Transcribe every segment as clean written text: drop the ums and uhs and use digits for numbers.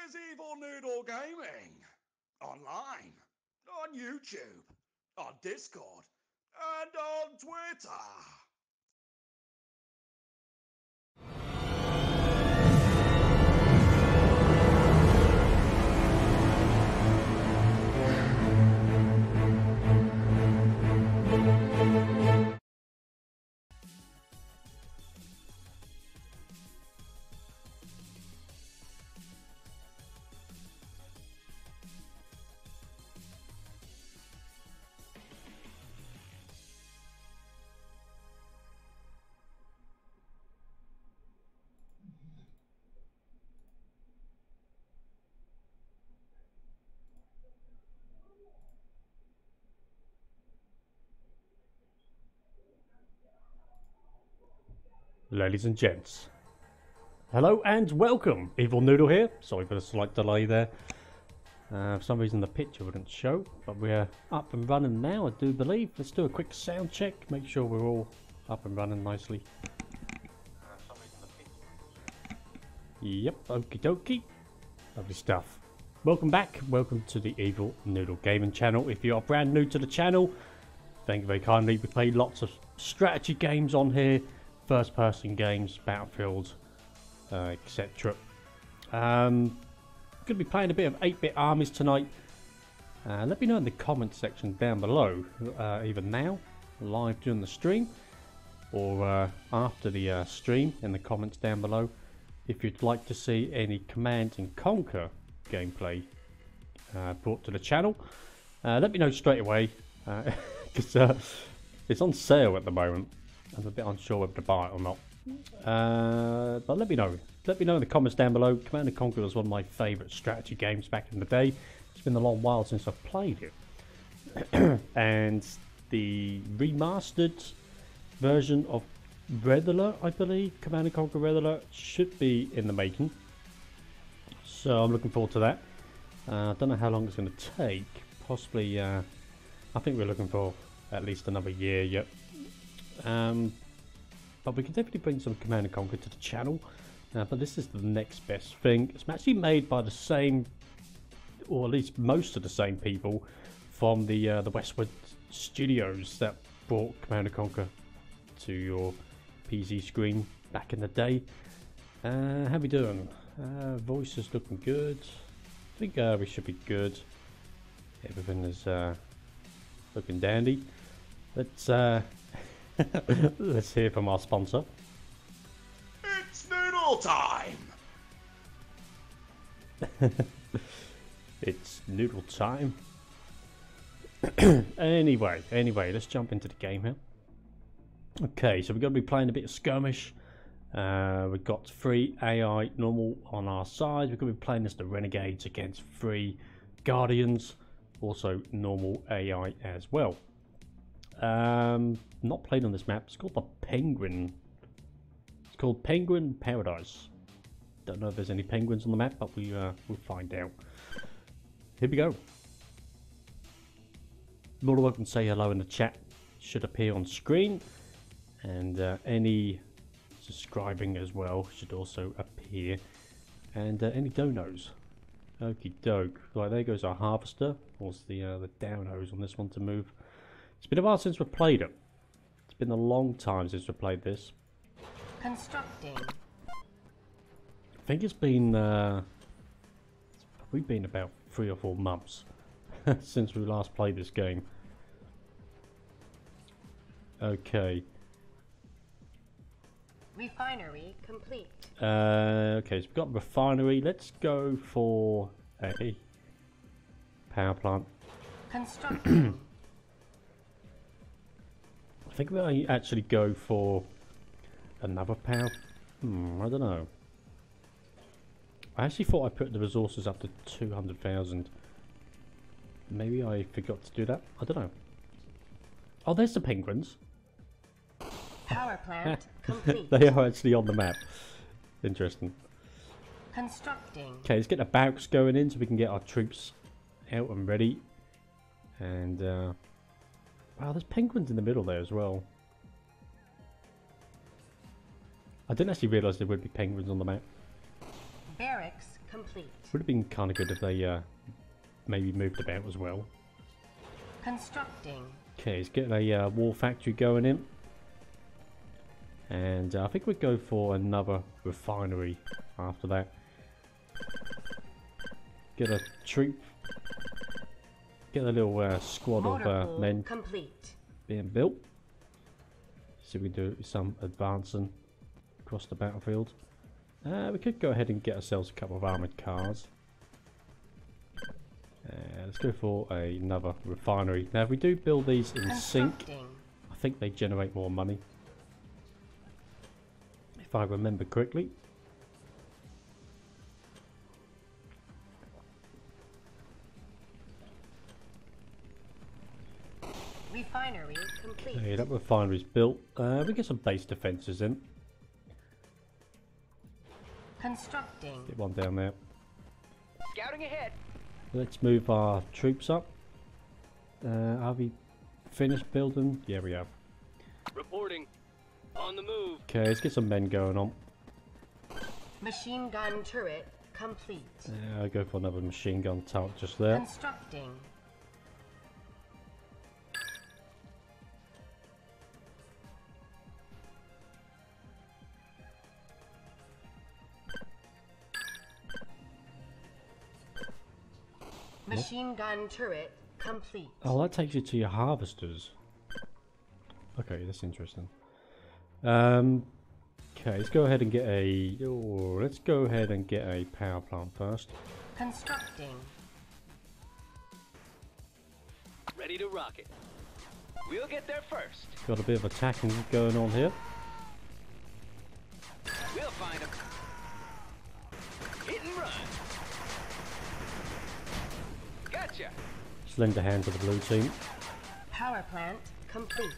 is Evil Noodle Gaming. Online, on YouTube, on Discord, and on Twitter. Ladies and gents, hello and welcome. Evil Noodle here. Sorry for the slight delay there. For some reason the picture wouldn't show, but we're up and running now, I do believe. Let's do a quick sound check, make sure we're all up and running nicely. Yep, okie dokie. Lovely stuff. Welcome back. Welcome to the Evil Noodle Gaming channel. If you are brand new to the channel, thank you very kindly. We play lots of strategy games on here. First person games, Battlefield, etc. Going to be playing a bit of 8-bit armies tonight. Let me know in the comment section down below, either now, live during the stream, or after the stream in the comments down below, if you'd like to see any Command and Conquer gameplay brought to the channel. Let me know straight away, because it's on sale at the moment. I'm a bit unsure whether to buy it or not. But let me know. Let me know in the comments down below. Command & Conquer was one of my favourite strategy games back in the day. It's been a long while since I've played it. And the remastered version of Regular, I believe, Command & Conquer Regular, should be in the making. So I'm looking forward to that. I don't know how long it's going to take. Possibly, I think we're looking for at least another year yet. But we can definitely bring some Command & Conquer to the channel, but this is the next best thing. It's actually made by the same, or at least most of the same people from the Westwood studios that brought Command & Conquer to your PC screen back in the day. How we doing? Voice is looking good. I think we should be good. Everything is looking dandy. Let's let's hear from our sponsor. It's Noodle time! It's Noodle time. Anyway, let's jump into the game here. Okay, so we're going to be playing a bit of skirmish. We've got 3 AI normal on our side. We're going to be playing as the Renegades against 3 Guardians, also normal AI as well. Not played on this map. It's called the Penguin. It's called Penguin Paradise. Don't know if there's any penguins on the map, but we'll find out. Here we go. More than welcome to say hello in the chat. Should appear on screen, and any subscribing as well should also appear, and any donos. Okie doke. Right, there goes our harvester. What's the donos on this one to move? It's been a while since we've played it. It's been a long time since we played this. Constructing. I think it's been it's probably been about 3 or 4 months since we last played this game. Okay. Refinery complete. Okay, so we've got refinery. Let's go for a power plant. Constructing. I think we might actually go for another power. I don't know. I actually thought I put the resources up to 200,000. Maybe I forgot to do that. I don't know. Oh, there's the penguins. Power plant complete. They are actually on the map. Interesting. Constructing. Okay, let's get the barracks going in so we can get our troops out and ready. And wow, there's penguins in the middle there as well. I didn't actually realise there would be penguins on the map. Barracks complete. Would have been kind of good if they maybe moved about as well. Constructing. Okay, let's get a war factory going in. And I think we'd go for another refinery after that. Get a troop. Get a little squad of men complete. Being built. See if we can do some advancing across the battlefield. We could go ahead and get ourselves a couple of armoured cars. Let's go for another refinery. Now if we do build these in sync, I think they generate more money. If I remember correctly. Refinery complete. Okay, that refinery's built. We get some base defences in. Constructing. Get one down there. Scouting ahead. Let's move our troops up. Have we finished building? Yeah, we have. Reporting. On the move. Okay, let's get some men going on. Machine gun turret complete. I'll go for another machine gun turret just there. Constructing. Machine gun turret complete. Oh, that takes you to your harvesters. Okay, that's interesting. Okay, let's go ahead and get a. Oh, let's go ahead and get a power plant first. Constructing. Ready to rock it. We'll get there first. Got a bit of attacking going on here. We'll find them. Hit and run. Gotcha. Slender hand to the blue team. Power plant complete.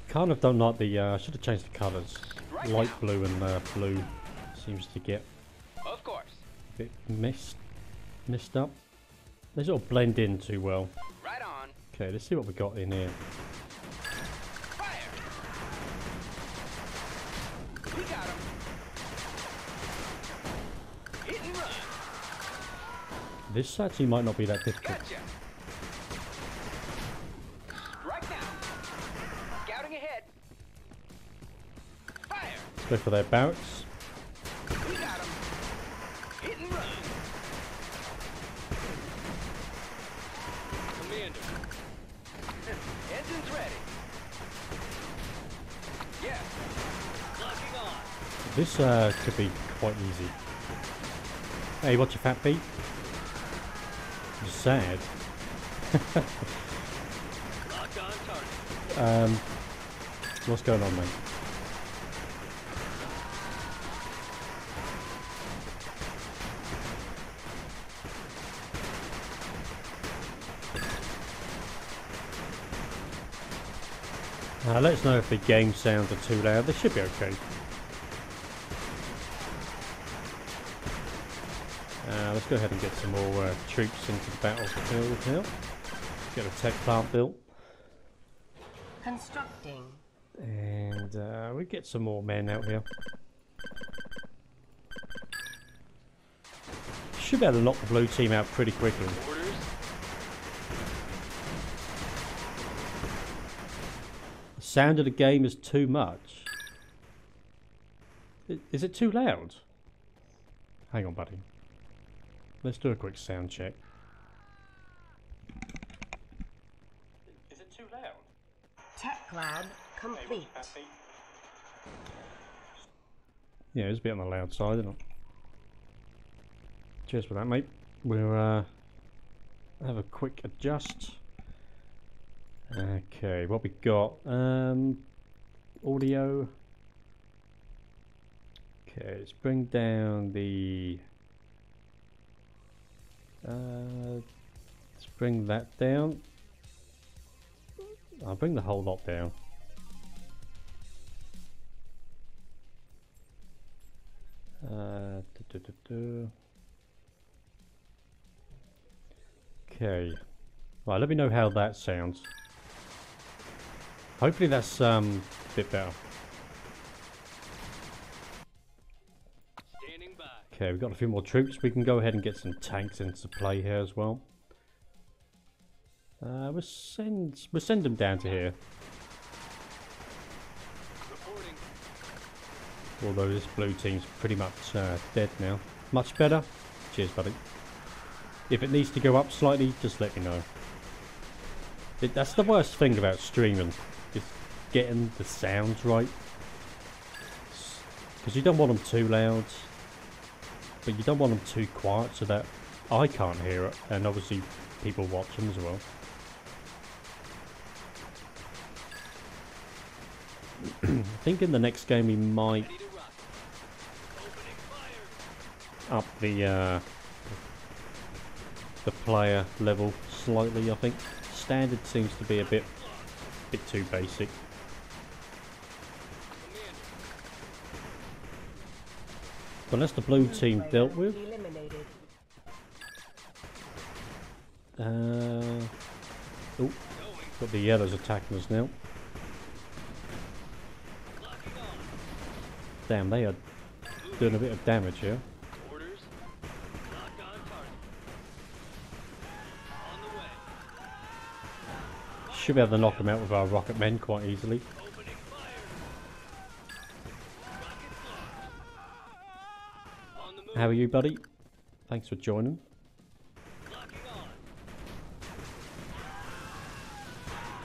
Kind of don't like the. Should have changed the colours. Right Light now. blue and blue seems to get Of course. a bit messed up. They sort of blend in too well. Right on. Okay, let's see what we got in here. Fire. We got him. Hit and run. This actually might not be that difficult. Gotcha. Right now. Scouting ahead. Fire. Let's go for their barracks. We got him. Hit and run. Commander. Engines ready. Yes. Locking on. This could be quite easy. Hey, what's your fat beat? You're sad. Locked on target. What's going on, mate? Let us know if the game sounds are too loud. They should be okay. Let's go ahead and get some more troops into the battlefield here. Get a tech plant built. Constructing. And we get some more men out here. Should be able to knock the blue team out pretty quickly. Orders. The sound of the game is too much. Is it too loud? Hang on, buddy. Let's do a quick sound check. Is it too loud? Tech lab complete. Yeah, it's a bit on the loud side, isn't it? Cheers for that, mate. We'll have a quick adjust. Okay, what we got? Audio. Okay, let's bring down the. Let's bring that down. I'll bring the whole lot down. Okay. Right, let me know how that sounds. Hopefully that's a bit better. Standing by. Okay, we've got a few more troops. We can go ahead and get some tanks into play here as well. We'll send them down to here. Reporting. Although this blue team's pretty much dead now. Much better. Cheers, buddy. If it needs to go up slightly, just let me know. That's the worst thing about streaming, is getting the sounds right. Because you don't want them too loud, but you don't want them too quiet so that I can't hear it, and obviously people watch them as well. I think in the next game we might Ready to rock. Opening fire. up the player level slightly. I think standard seems to be a bit too basic. But that's the blue team dealt with. Eliminated. Oh, got the yellows attacking us now. Locking on. Damn, they are doing a bit of damage here. Orders. Lock on target. On the way. Should be able to knock them out with our rocket men quite easily. Opening fire. Rockets launched. On the move. How are you, buddy? Thanks for joining. Locking on.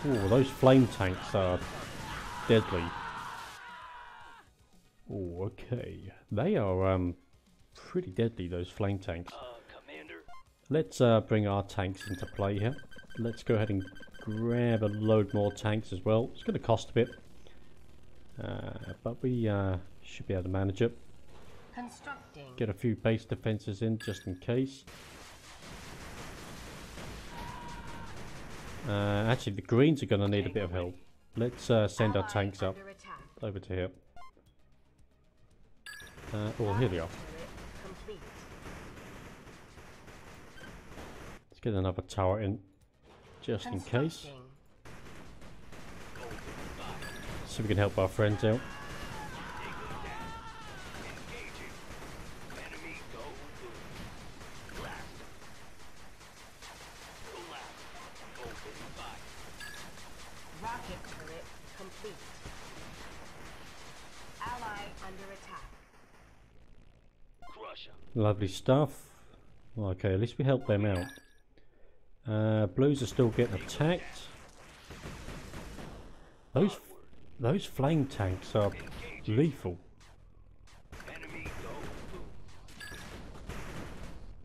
Oh, those flame tanks are deadly. Oh, okay. They are pretty deadly, those flame tanks. Commander. Let's bring our tanks into play here. Let's go ahead and grab a load more tanks as well. It's going to cost a bit, but we should be able to manage it. Constructing. Get a few base defenses in just in case. Actually, the greens are going to need a bit of help. Let's send our tanks up Under attack. over to here. Oh, here they are. Turret complete. Let's get another tower in, just in case. Constructing. So we can help our friends out. Engaging. Enemy go boom. Blast. Go left. Open fire. Rocket turret complete. Ally under attack. Crush 'em. Lovely stuff. Okay, at least we helped them out. Blues are still getting attacked. Those flame tanks are lethal. Enemy go boom.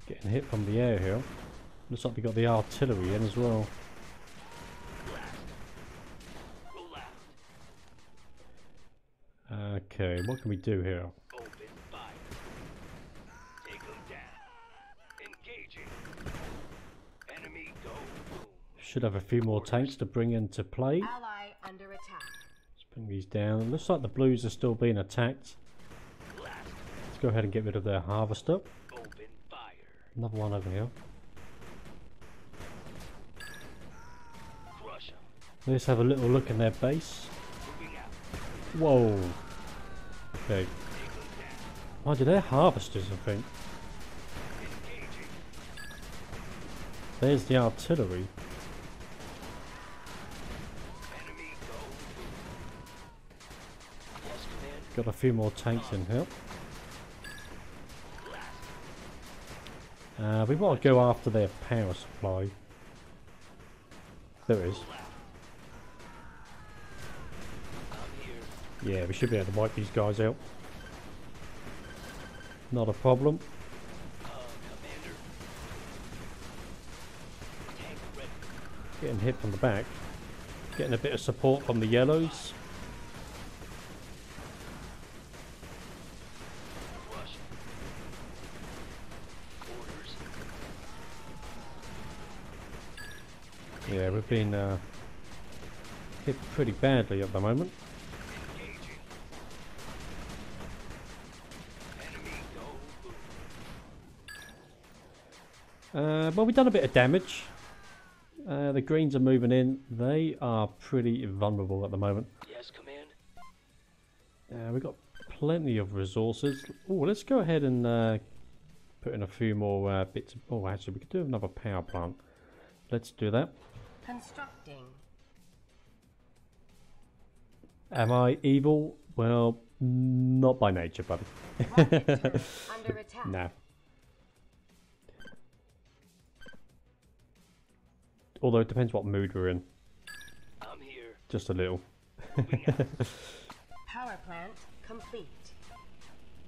Getting hit from the air here. Looks like we got the artillery in as well. Blast. Go left. Okay, what can we do here? Open fire. Take 'em down. Engaging. Enemy go boom. Should have a few more tanks to bring into play. Ally under attack. Let's bring these down. Looks like the blues are still being attacked. Blast. Let's go ahead and get rid of their harvester. Open fire. Another one over here. Crush 'em. Let's have a little look in their base. Moving out. Whoa. Okay. Take 'em down. Mind you, they're harvesters, I think. Engaging. There's the artillery. Enemy go boom. Yes, command. Got a few more tanks in here. Blast. We want to go after their power supply. There it is. I'm here. Yeah, we should be able to wipe these guys out. Not a problem. Commander. Tank ready. Getting hit from the back. Getting a bit of support from the yellows. Crush 'em. Orders. Yeah, we've been hit pretty badly at the moment. Engaging. Enemy go boom. Well, we've done a bit of damage. The greens are moving in. They are pretty vulnerable at the moment. Yes, command. We've got plenty of resources. Oh, let's go ahead and put in a few more bits. Oh, actually, we could do another power plant. Let's do that. Constructing. Am I evil? Well, not by nature, buddy. Rocket turret under attack. Nah. Although it depends what mood we're in. I'm here. Just a little. Power plant complete.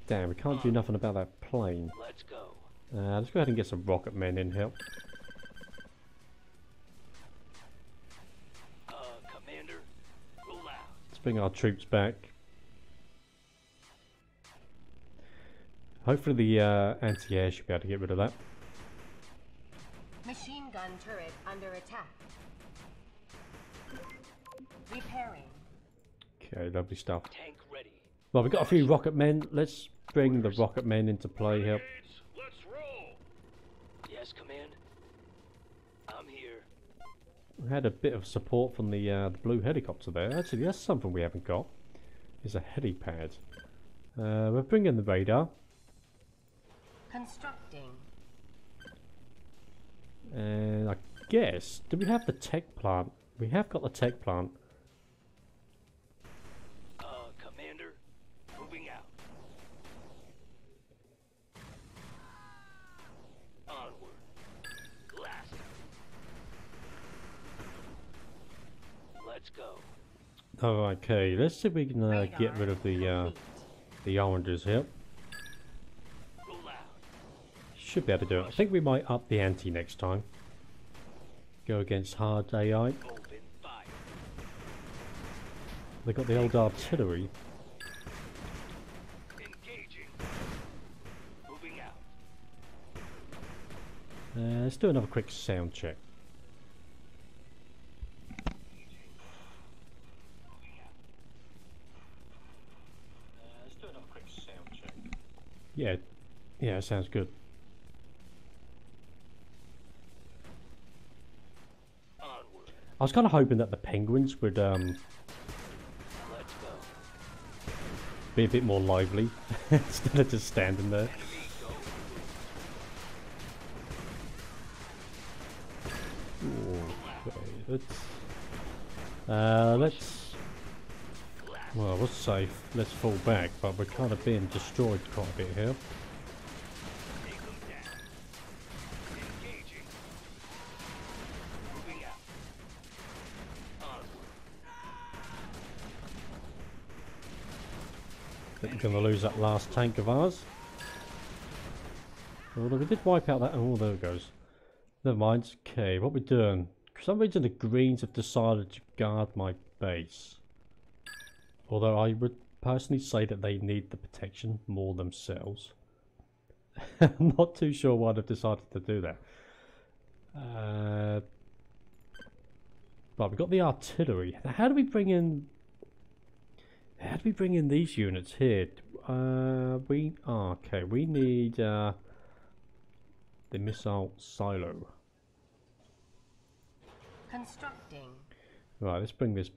Damn, we can't do nothing about that plane. Let's go. Let's go ahead and get some rocket men in here. Commander, roll out. Let's bring our troops back. Hopefully the anti-air should be able to get rid of that. Machine gun turret under attack. Repairing. Okay, lovely stuff. Tank ready. Well, we've got a few rocket men. Let's bring the rocket men into play here. Let's roll. Yes, command. I'm here. We had a bit of support from the blue helicopter there. Actually, that's something we haven't got. Is a helipad. We're bringing the radar. Constructing. And I guess, do we have the tech plant? We have got the tech plant. Commander, moving out. Onward. Blast. Let's go. Oh, okay. Let's see if we can get rid of the oranges here. Roll out. Should be able to do it. I think we might up the ante next time. Go against hard AI. Open fire. They got the old artillery. Engaging. Moving out. Let's do another quick sound check. Let's do another quick sound check. Yeah, sounds good. Onward. I was kind of hoping that the penguins would Let's go. be a bit more lively instead of just standing there. Okay, let's well, we're safe. Let's fall back, but we're kind of being destroyed quite a bit here. Take them down. Engaging. Moving out. Onward. I think we're going to lose that last tank of ours. Although we did wipe out that. Oh, there it goes. Never mind. Okay, what we're doing. For some reason, the Greens have decided to guard my base. Although I would personally say that they need the protection more themselves. I'm not too sure why they've decided to do that. Right, we've got the artillery. Now, how do we bring in these units here? Okay. We need the missile silo. Constructing. Right, let's bring this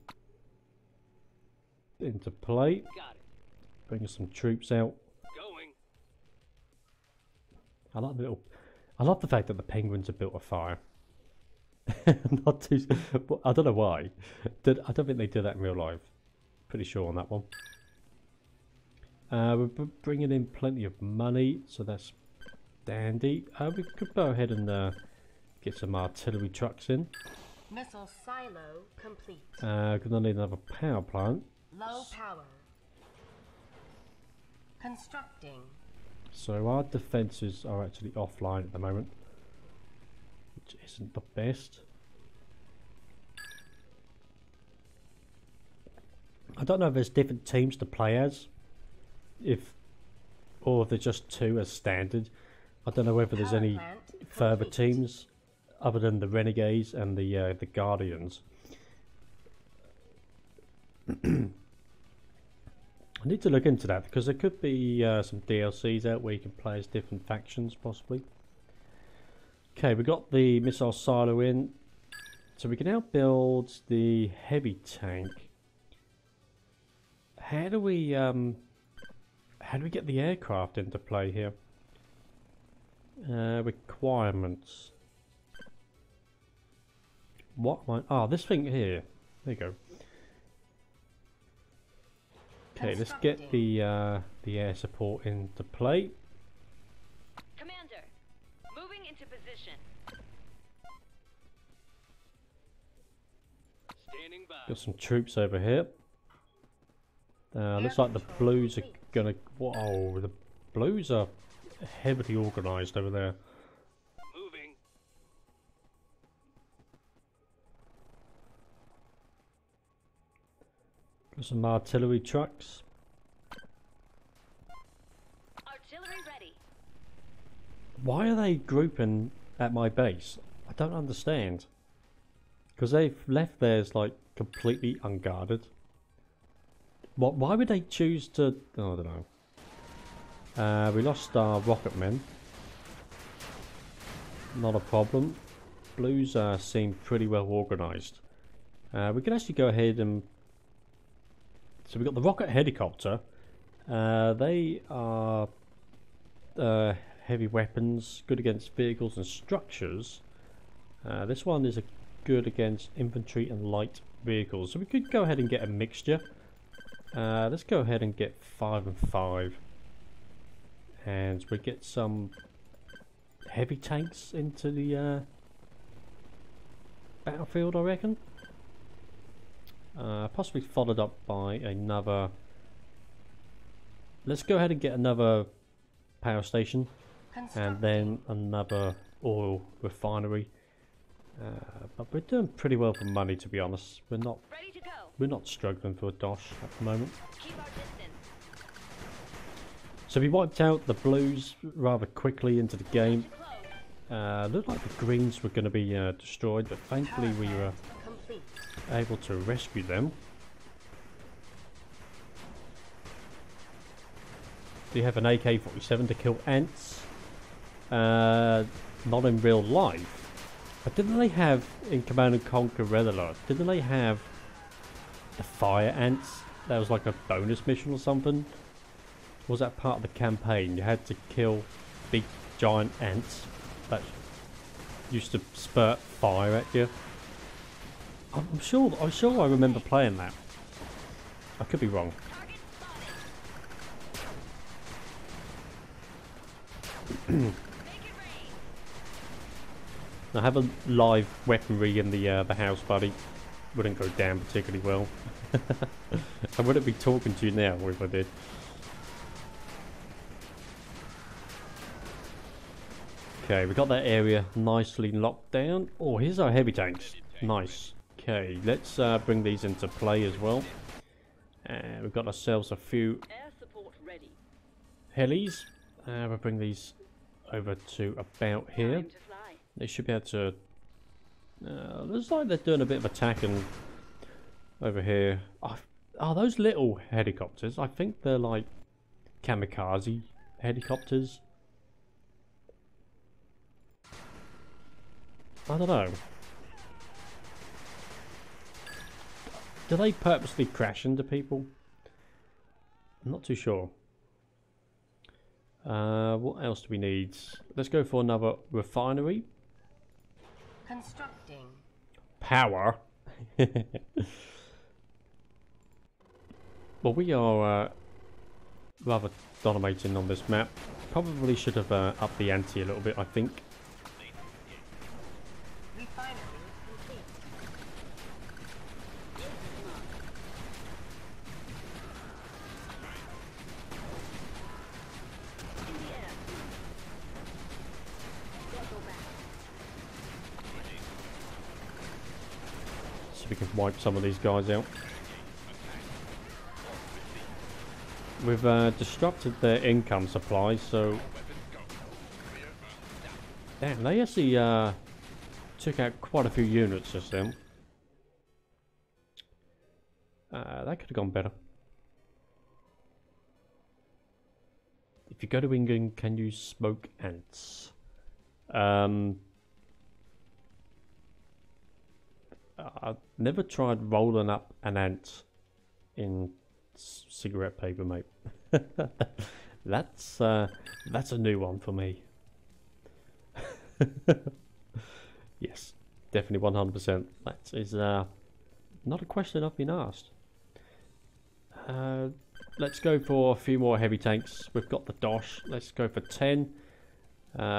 into play. Got it. Bring some troops out. Going. I love the fact that the penguins have built a fire. Not too. I don't know why. I don't think they do that in real life. Pretty sure on that one. We're bringing in plenty of money, so that's dandy. We could go ahead and get some artillery trucks in. Missile silo complete. Gonna need another power plant. Low power. Constructing. So our defences are actually offline at the moment, which isn't the best. I don't know if there's different teams to play as, or if there's just two as standard. I don't know whether there's Power any plant further complete. teams other than the Renegades and the Guardians. I need to look into that because there could be some DLCs out where you can play as different factions possibly. Okay, we got the missile silo in, so we can now build the heavy tank. How do we get the aircraft into play here? Requirements. What am I... Oh, this thing here. There you go. Okay, let's get the air support into play. Commander, moving into position. Standing by. Got some troops over here. Looks like the blues are gonna... Whoa, the blues are heavily organised over there. Moving. Got some artillery trucks. Artillery ready. Why are they grouping at my base? I don't understand. Because they've left theirs like completely unguarded. What? Why would they choose to... Oh, I don't know. We lost our rocket men. Not a problem. Blues seem pretty well organised. We can actually go ahead and... So we've got the rocket helicopter. They are heavy weapons, good against vehicles and structures. This one is good against infantry and light vehicles. So we could go ahead and get a mixture. Let's go ahead and get 5 and 5. And we get some heavy tanks into the battlefield, I reckon. Possibly followed up by another... Let's go ahead and get another power station. And then another oil refinery. But we're doing pretty well for money, to be honest. We're not Ready to go. We're not struggling for a dosh at the moment. Keep our distance. So we wiped out the blues rather quickly into the game. Close. Looked like the greens were going to be destroyed, but thankfully we were Complete. able to rescue them. Do you have an AK-47 to kill ants? Not in real life. But didn't they have, in Command & Conquer Red Alert, didn't they have the fire ants? That was like a bonus mission or something? Was that part of the campaign? You had to kill big giant ants that used to spurt fire at you. I'm sure I remember playing that. I could be wrong. Target spotted. Make it rain. I have a live weaponry in the house, buddy. Wouldn't go down particularly well. I wouldn't be talking to you now if I did. Okay, we got that area nicely locked down. Oh, here's our heavy tanks. Nice. Okay, let's bring these into play as well. And we've got ourselves a few Air support ready. helis. We'll bring these over to about here. Time to fly. They should be able to... looks like they're doing a bit of attacking over here. Oh, those little helicopters, I think they're like kamikaze helicopters. I don't know. Do they purposely crash into people? I'm not too sure. What else do we need? Let's go for another refinery. Constructing. Power. Well, we are rather dominating on this map. Probably should have upped the ante a little bit, I think. Refinery complete. In the air. Circle back. So we can wipe some of these guys out. We've disrupted their income supply, so... Damn, they actually took out quite a few units just then. That could have gone better. If you go to England, can you smoke ants? I've never tried rolling up an ant in cigarette paper, mate. That's a new one for me. Yes, definitely 100%. That is not a question I've been asked. Let's go for a few more heavy tanks. We've got the Dosh. Let's go for 10.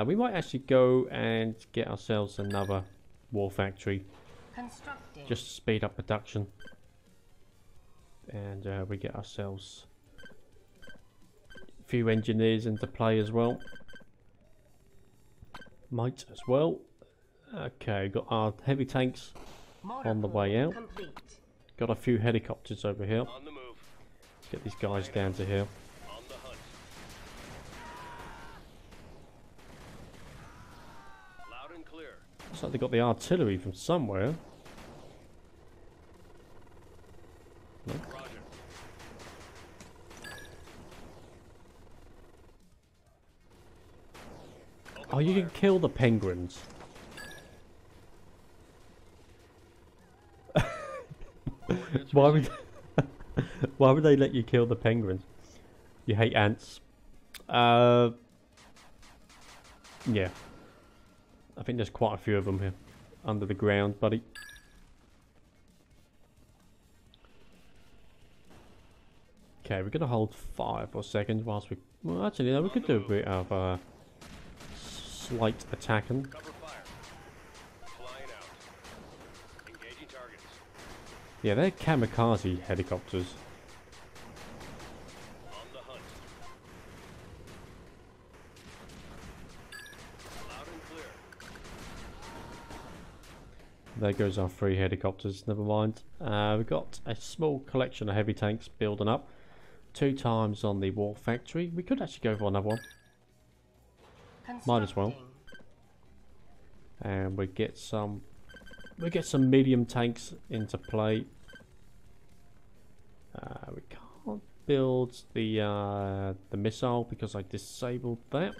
We might actually go and get ourselves another war factory. Constructing. Just to speed up production. And we get ourselves a few engineers into play as well. Might as well. Okay, got our heavy tanks on the way out. Complete. Got a few helicopters over here. On the move. Let's get these guys down to here. On the hunt. Loud and clear. Looks like they got the artillery from somewhere. Roger. Oh, you can kill the penguins. Why would why would they let you kill the penguins? You hate ants. Yeah. I think there's quite a few of them here under the ground, buddy. Okay, we're gonna hold 5 more seconds whilst we. Well, actually, no, we could do a bit of slight attacking. Cover fire. Flying out. Engaging targets. Yeah, they're kamikaze helicopters. On the hunt. Loud and clear. There goes our 3 helicopters. Never mind. We've got a small collection of heavy tanks building up. 2 times on the war factory. We could actually go for another one. Might as well. And we get some medium tanks into play. We can't build the missile because I disabled that.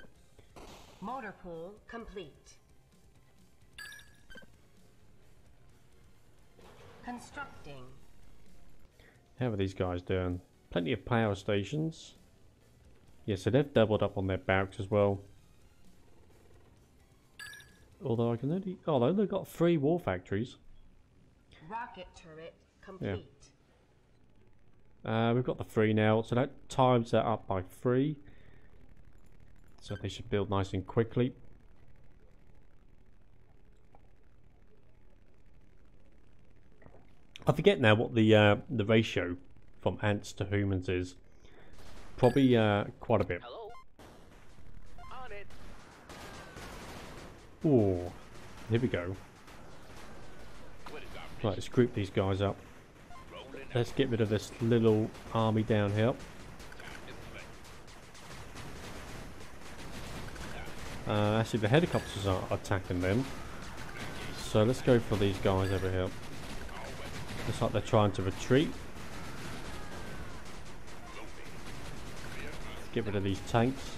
Motor pool complete. Constructing. How are these guys doing? Plenty of power stations. Yeah, so they've doubled up on their barracks as well. Although I can only... Oh, they only got 3 war factories. Rocket turret complete. We've got the 3 now, so that times that up by 3. So they should build nice and quickly. I forget now what the ratio from ants to humans is. Probably quite a bit. Hello. On it. Oh, here we go. What is our Right, let's group these guys up. rolling out? Let's get rid of this little army down here. Time to play. Actually, the helicopters are attacking them. So let's go for these guys over here. Looks like they're trying to retreat. Get rid of these tanks.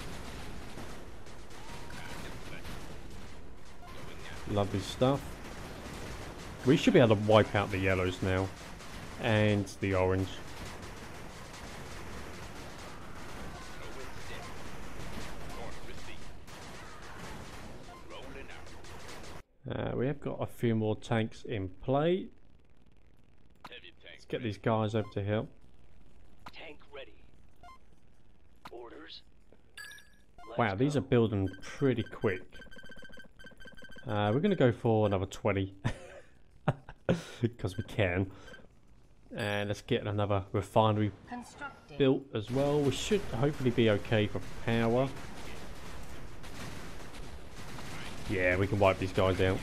Lovely stuff. We should be able to wipe out the yellows now. And the orange. We have got a few more tanks in play. Heavy tank. Let's get these guys over to here. Tank ready. Orders. Wow, these are building pretty quick. We're going to go for another 20. Because we can. And let's get another refinery Constructing. built as well. We should hopefully be okay for power. Yeah, we can wipe these guys out.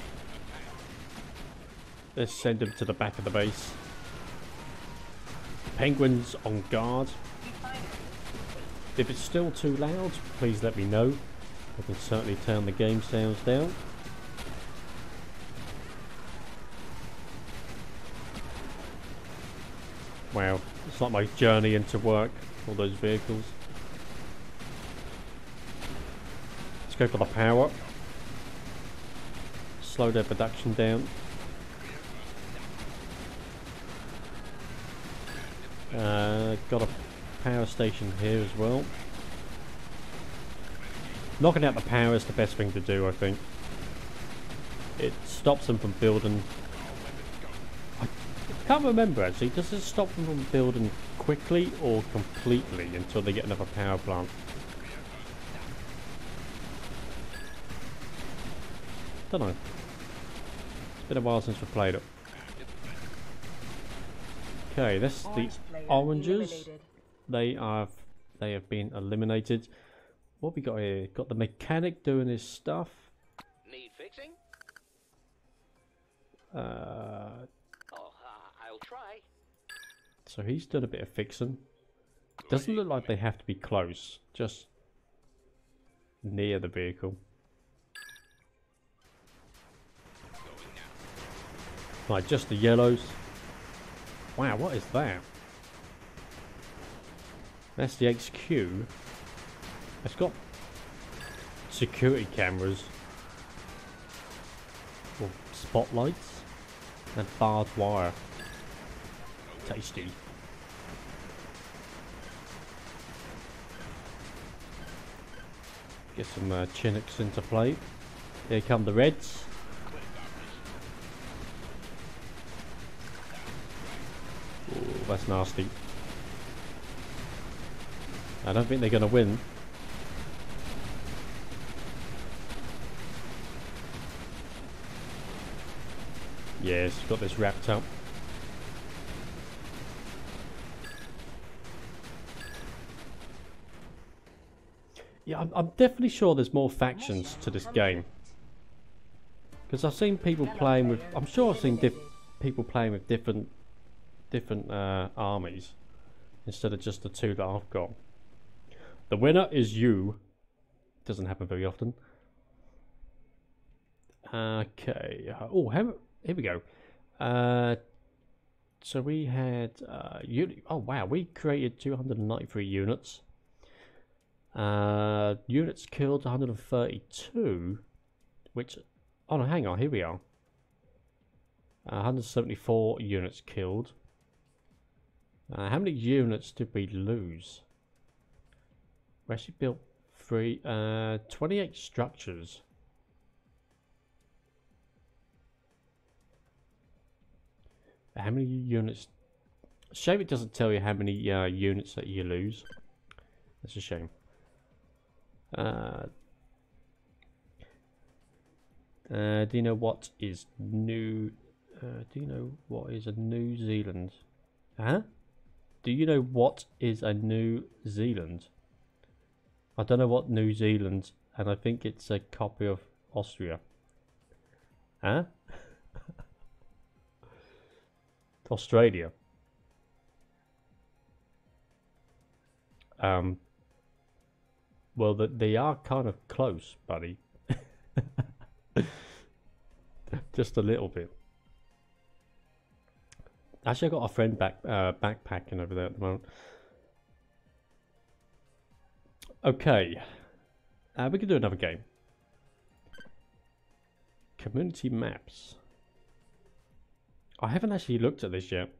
Let's send them to the back of the base. Penguins on guard. If it's still too loud, please let me know. I can certainly turn the game sounds down. Wow, it's like my journey into work, all those vehicles. Let's go for the power. Slow their production down. Got a power station here as well. Knocking out the power is the best thing to do, I think. it stops them from building. I can't remember actually. Does it stop them from building quickly or completely until they get another power plant? Don't know. It's been a while since we played it. Okay, that's the Orange player oranges. eliminated. They have been eliminated. What we got here? Got the mechanic doing his stuff. Need fixing? Uh, Oh, I'll try. so he's done a bit of fixing. Doesn't look like they have to be close, just near the vehicle. Right, just the yellows. Wow, what is that? That's the XQ. It's got security cameras, or spotlights, and barbed wire. Tasty. Get some Chinooks into play. Here come the Reds. Ooh, that's nasty. I don't think they're going to win. Yes, got this wrapped up. Yeah, I'm definitely sure there's more factions to this game. Because I've seen people playing with... I'm sure I've seen people playing with different armies. Instead of just the two that I've got. The winner is you. Doesn't happen very often. Okay. Oh, here we go. So we had oh wow, we created 293 units. Units killed 132, which oh no, hang on, here we are. 174 units killed. How many units did we lose? We actually built 28 structures. How many units? Shame it doesn't tell you how many units that you lose. That's a shame. Do you know what is new? Do you know what is a New Zealand? Huh? Do you know what is a New Zealand? I don't know what New Zealand, and I think it's a copy of Austria. Huh? Australia. Well, they are kind of close, buddy. Just a little bit. Actually, I got a friend backpacking over there at the moment. Okay, we can do another game. Community maps. I haven't actually looked at this yet.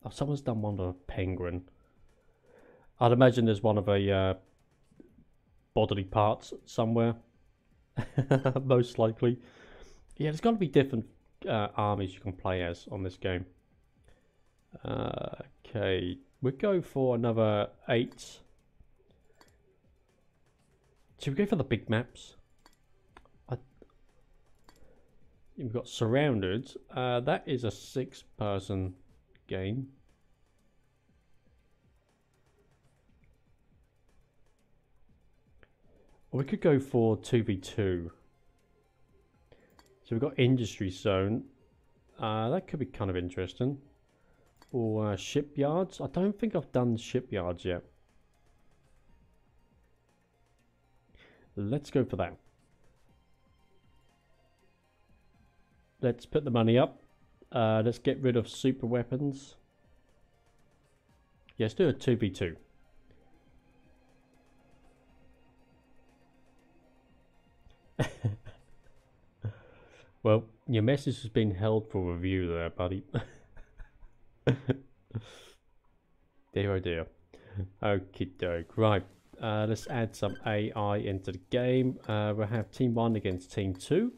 Oh, someone's done one of a penguin. I'd imagine there's one of a bodily parts somewhere. Most likely. Yeah, there's got to be different armies you can play as on this game. Okay, we'll go for another 8. Should we go for the big maps? We've got Surrounded. That is a 6-person game. We could go for 2v2. So we've got Industry Zone. That could be kind of interesting. Or Shipyards. I don't think I've done Shipyards yet. Let's go for that. Let's put the money up. Let's get rid of super weapons. Yeah, let's do a 2v2. Well, your message has been held for review there, buddy. Dear oh dear. Okie doke. Right. Let's add some AI into the game. We'll have Team 1 against Team 2.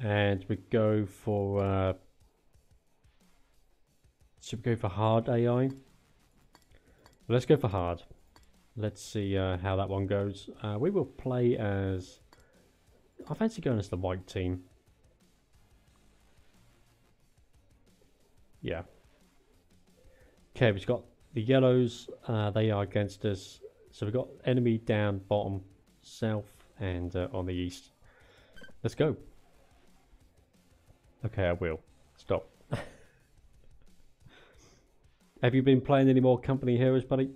And we go for should we go for hard AI? Let's go for hard. Let's see how that one goes. We will play as, I fancy going as the white team. Yeah. Okay, we've got the yellows, they are against us. So we've got enemy down bottom, south, and on the east. Let's go. Okay, I will. Stop. Have you been playing any more Company Heroes, buddy?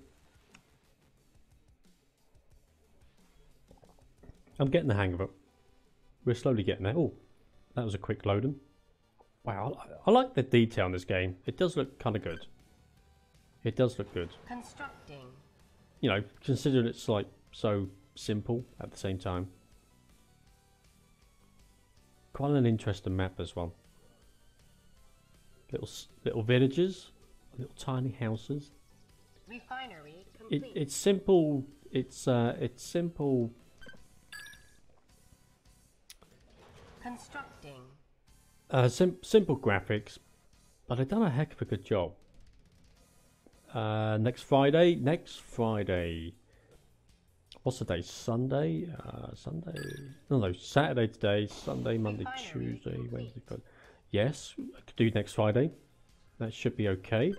I'm getting the hang of it. We're slowly getting there. Oh, that was a quick loading. Wow, I like the detail in this game. It does look kind of good. It does look good. Constructing. You know, considering it's like so simple at the same time. Quite an interesting map as well. Little villages, little tiny houses. Refinery complete. It's simple. It's simple. Constructing. Simple graphics, but they've done a heck of a good job. Next Friday. What's the day? Sunday? Sunday? No, Saturday today. Sunday, Monday, Refinery Tuesday, complete. Wednesday, Friday. Yes, I could do next Friday. That should be okay.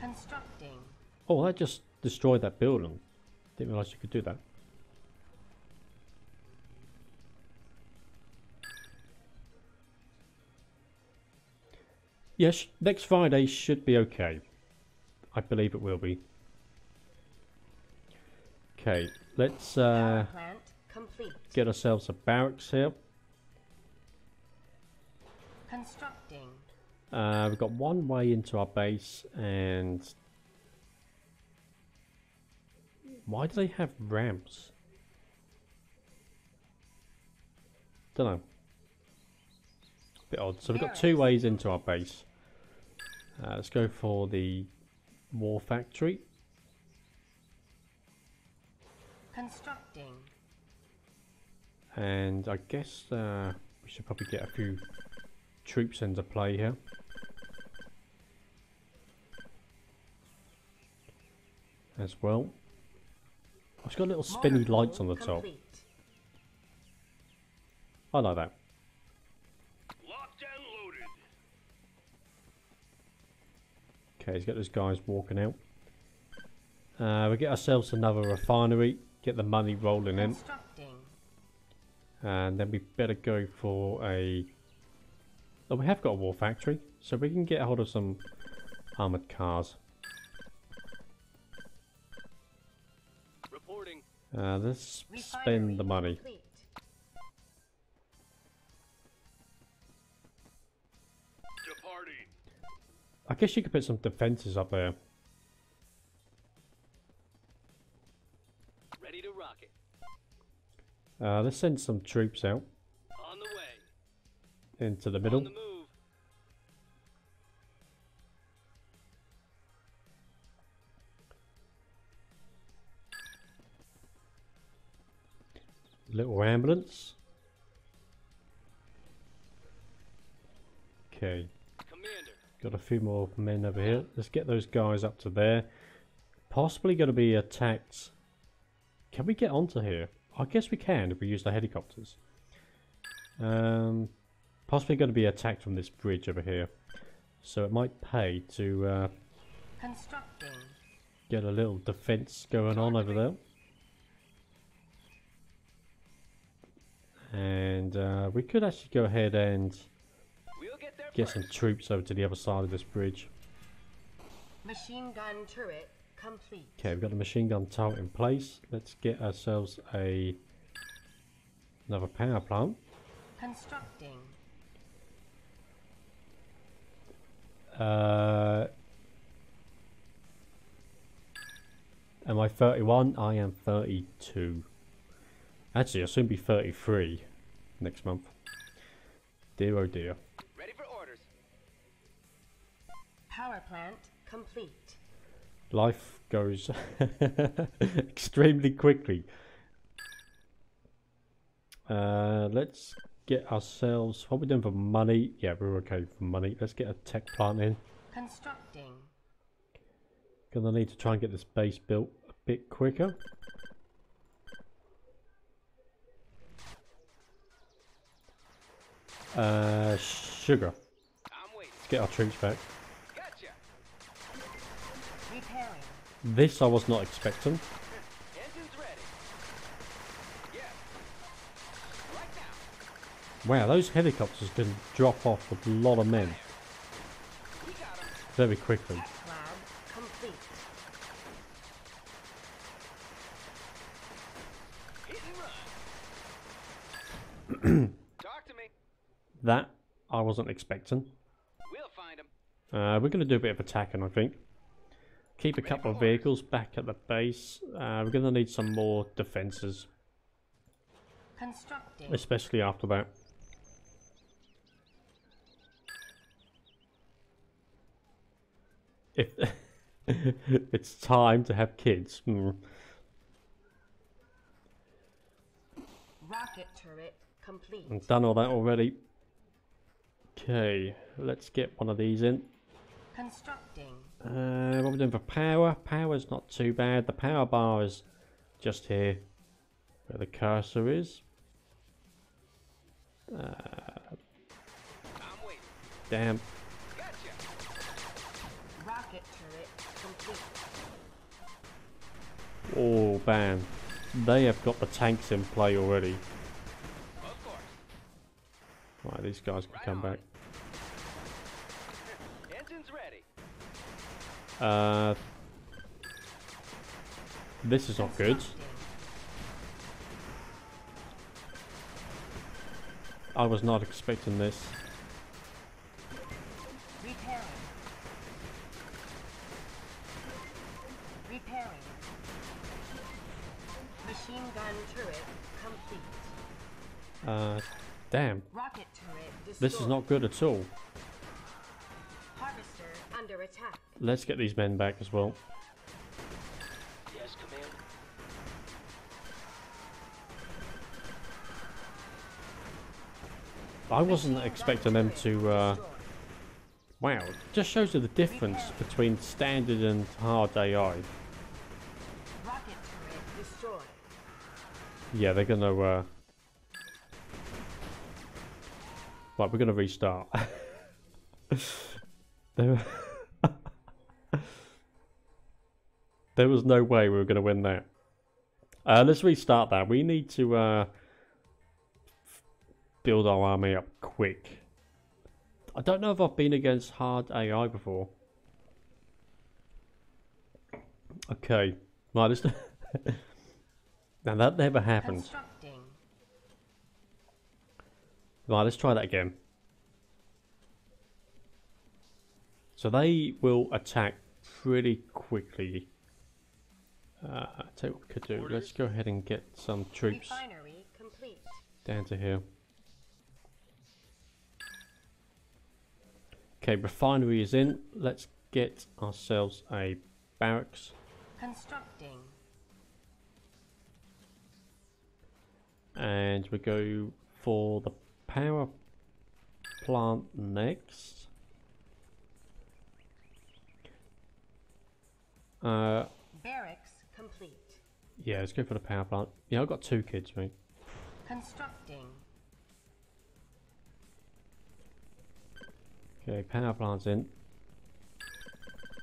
Constructing. Oh, that just destroyed that building. Didn't realise you could do that. Yes, next Friday should be okay. I believe it will be. Okay, let's Power plant complete. get ourselves a barracks here. Constructing. We've got one way into our base, and why do they have ramps? Don't know. Bit odd. So we've got two ways into our base. Let's go for the war factory. Constructing. And I guess we should probably get a few troops into play here. As well. It's got little spinny Motor lights on pool the top. complete. I like that. Locked and loaded. Okay, he's got those guys walking out. We get ourselves another refinery, get the money rolling in, Constructing. and then we better go for a... Oh, we have got a war factory, so we can get a hold of some armoured cars. Reporting. Let's Refinery spend the money. complete. Departing. I guess you could put some defences up there. Ready to rock it. Let's send some troops out On the way. into the On middle. the move. Little ambulance. Okay, Commander. got a few more men over here. Let's get those guys up to there. Possibly going to be attacked. Can we get onto here? I guess we can if we use the helicopters. Possibly going to be attacked from this bridge over here. So it might pay to Constructing. get a little defense going on over there. And we could actually go ahead and We'll get there get first. some troops over to the other side of this bridge. Machine gun turret complete. Okay, we've got the machine gun turret in place. Let's get ourselves another power plant. Constructing. Am I 31? I am 32. Actually, I'll soon be 33 next month. Dear oh dear. Ready for orders. Power plant complete. Life goes extremely quickly. Let's get ourselves... What are we doing for money? Yeah, we're okay for money. Let's get a tech plant in. Constructing. Gonna need to try and get this base built a bit quicker. Sugar. I'm waiting. Let's get our troops back. Gotcha. Repairing. This I was not expecting. Engines ready. Yeah. Right now. Wow, those helicopters can drop off with a lot of men We got 'em. very quickly. Lab complete. Hit and run. Talk to me. That I wasn't expecting. We'll find them. We're going to do a bit of attacking, I think. Keep a couple of vehicles back at the base. We're going to need some more defences, Constructing. especially after that. If it's time to have kids. Rocket turret complete. I've done all that already. Okay, let's get one of these in. Constructing. What are we doing for power? Power's not too bad. The power bar is just here, where the cursor is. I'm waiting. Damn. Gotcha. Rocket turret complete. Oh, man. They have got the tanks in play already. Of course. Right, these guys can come back. Engines ready. This is not good. Constructing. I was not expecting this. Repairing. Repairing. Machine gun turret complete. Damn. Rocket turret destroyed. This is not good at all. Harvester under attack. Let's get these men back as well. Yes, command. I wasn't expecting them to... Wow, it just shows you the difference between standard and hard AI. Rocket turret destroyed. Yeah, they're gonna... Right, we're gonna restart. there... there was no way we were gonna win that. Let's restart that. We need to build our army up quick. I don't know if I've been against hard AI before. Okay, right, let's... Now that never happened. Constructing. Right, let's try that again. So they will attack pretty quickly. Tell you what we could do. Let's go ahead and get some troops Refinery complete. down to here. Okay, refinery is in. Let's get ourselves a barracks. Constructing. And we go for the power plant next. Barracks complete. Yeah, let's go for the power plant. Yeah, I've got 2 kids, mate. Constructing. Okay, power plant's in.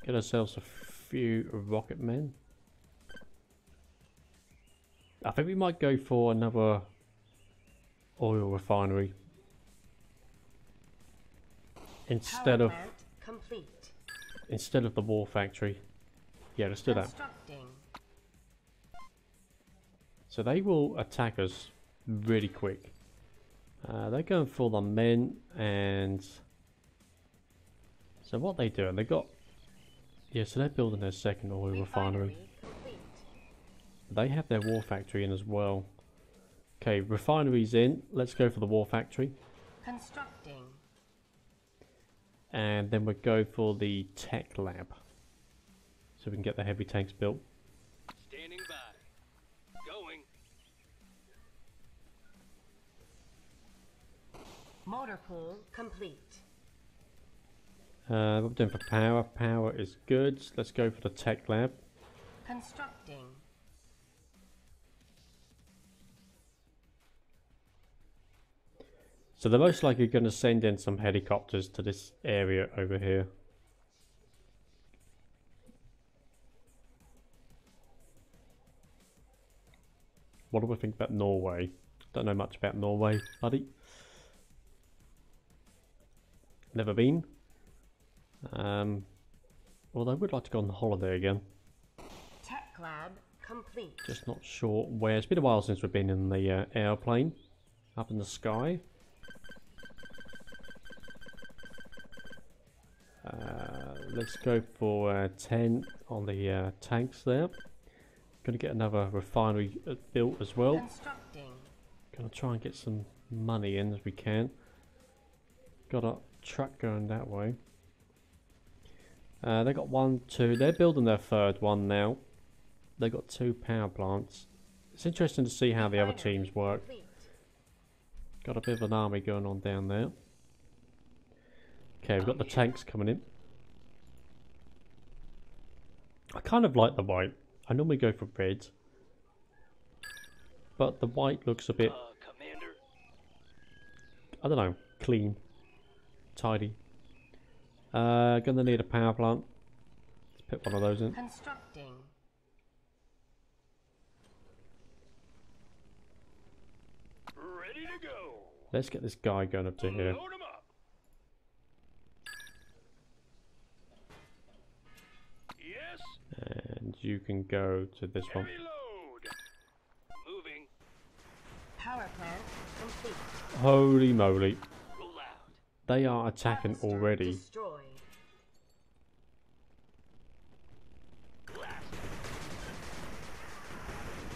Get ourselves a few rocket men. I think we might go for another oil refinery instead Power of plant complete. the war factory. Yeah, let's do that. Constructing. So they will attack us really quick. They're going for the men, and so what they do, and they got, yeah, so they're building their second oil refinery. Complete. They have their war factory in as well. Okay, refinery's in. Let's go for the war factory. Constructing. And then we'll go for the tech lab. So we can get the heavy tanks built. Standing by. Going. Motor pool complete. What we're doing for power. Power is good. Let's go for the tech lab. Constructing. So they're most likely going to send in some helicopters to this area over here. What do we think about Norway? Don't know much about Norway, buddy. Never been. Although I would like to go on holiday again. Tech lab complete. Just not sure where. It's been a while since we've been in the airplane. Up in the sky. Let's go for 10 on the tanks there. Gonna get another refinery built as well. Constructing. Gonna try and get some money in as we can. Got a truck going that way. They got 1, 2. They're building their third one now. They got 2 power plants. It's interesting to see how the other teams work. Complete. Got a bit of an army going on down there. Okay, we've got the tanks coming in. I kind of like the white. I normally go for red, but the white looks a bit, Commander. I don't know, clean, tidy. Gonna need a power plant. Let's put one of those in. Constructing. Ready to go. Let's get this guy going up to here. Load 'em up. Yes. And you can go to this one. Heavy load. Moving. Power plant complete. Holy moly. Roll out. They are attacking Harvester already. Destroyed. Blast.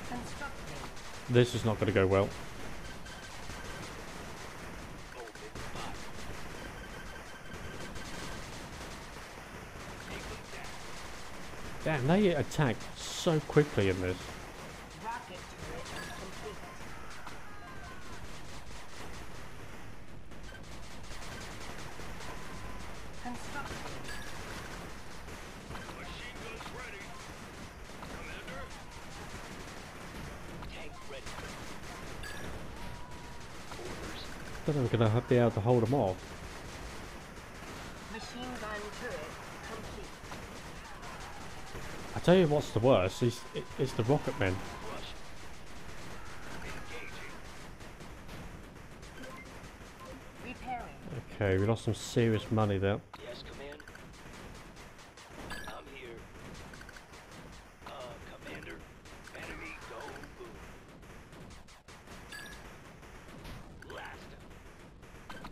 Constructing. This is not going to go well. Open fire. Take them down. Damn, they attack so quickly in this. Rocket turret complete. Constructing. Machine guns ready. Commander. Tank ready. Orders. I don't know if we're going to be able to hold them off. Machine gun turret complete. I tell you what's the worst, it's the rocket men. Rush. Engaging. Repairing. Okay, we lost some serious money there. Yes, command. I'm here. Commander. Enemy go boom. Blast.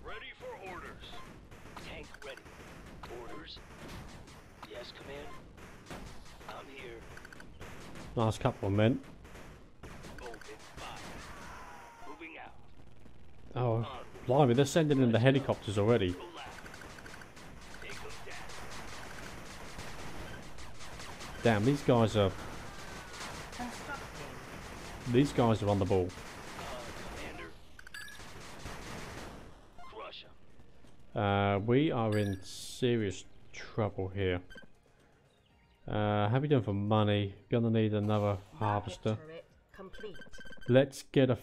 Ready for orders. Tank ready. Orders. Yes, command. I'm here. Last couple of men. Open fire. Moving out. Oh, blimey, they're sending in the helicopters already. Roll out. Take them down. Damn, these guys are Constructing. on the ball. Commander. Crush 'em. We are in serious trouble here. How are we doing for money? Gonna need another harvester. Rocket turret complete. Let's get a